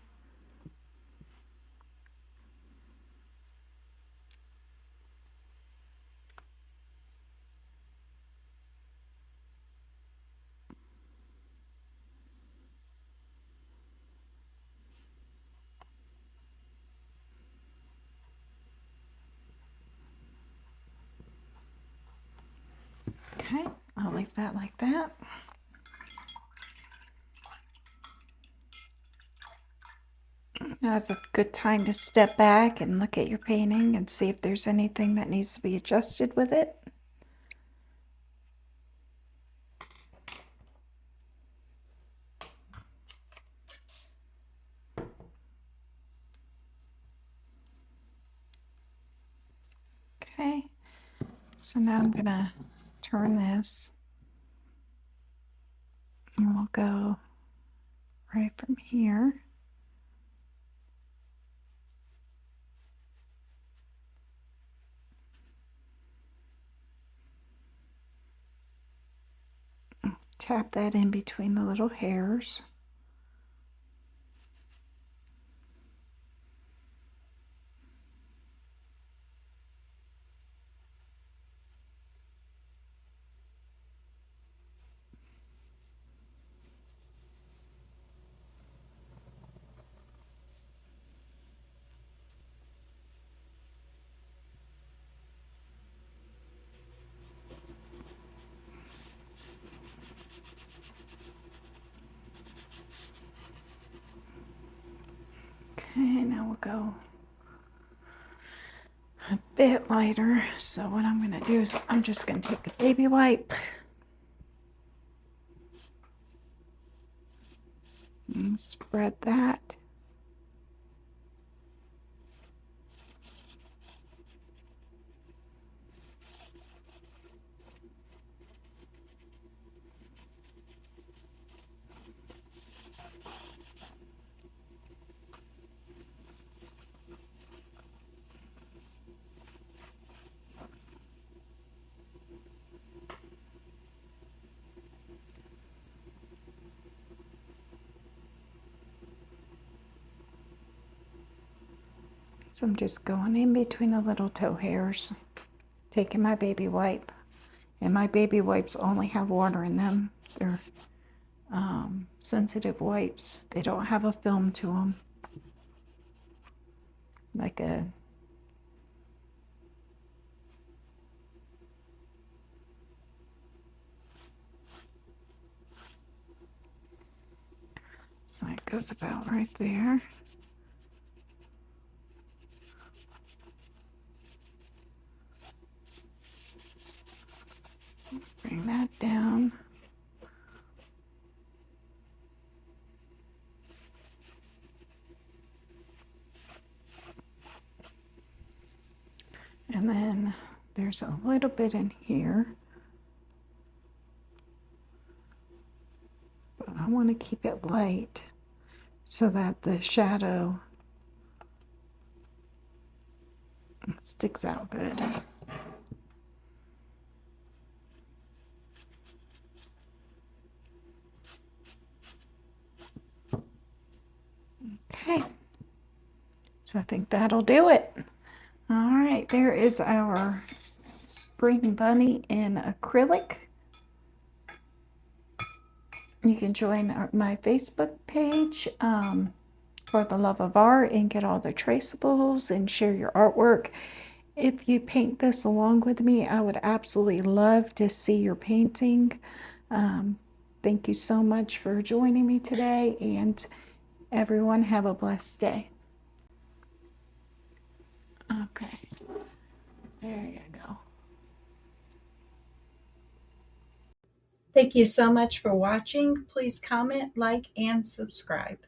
Speaker 1: Okay, I'll leave that like that. Now it's a good time to step back and look at your painting and see if there's anything that needs to be adjusted with it. Okay, so now I'm gonna turn this and we'll go right from here.
Speaker 2: tap that in between the little hairs. Okay, now we'll go a bit lighter. So what I'm going to do is I'm just going to take a baby wipe and spread that. So I'm just going in between the little toe hairs, taking my baby wipe. And my baby wipes only have water in them. They're sensitive wipes. They don't have a film to them. Like a so it goes about right there. Bring that down. And then there's a little bit in here. But I want to keep it light so that the shadow sticks out good. Okay, so I think that'll do it. All right, there is our spring bunny in acrylic. You can join my Facebook page for the love of art and get all the traceables and share your artwork. If you paint this along with me, I would absolutely love to see your painting. Thank you so much for joining me today, and everyone have a blessed day. Okay, there you go. Thank you so much for watching. Please comment, like, and subscribe.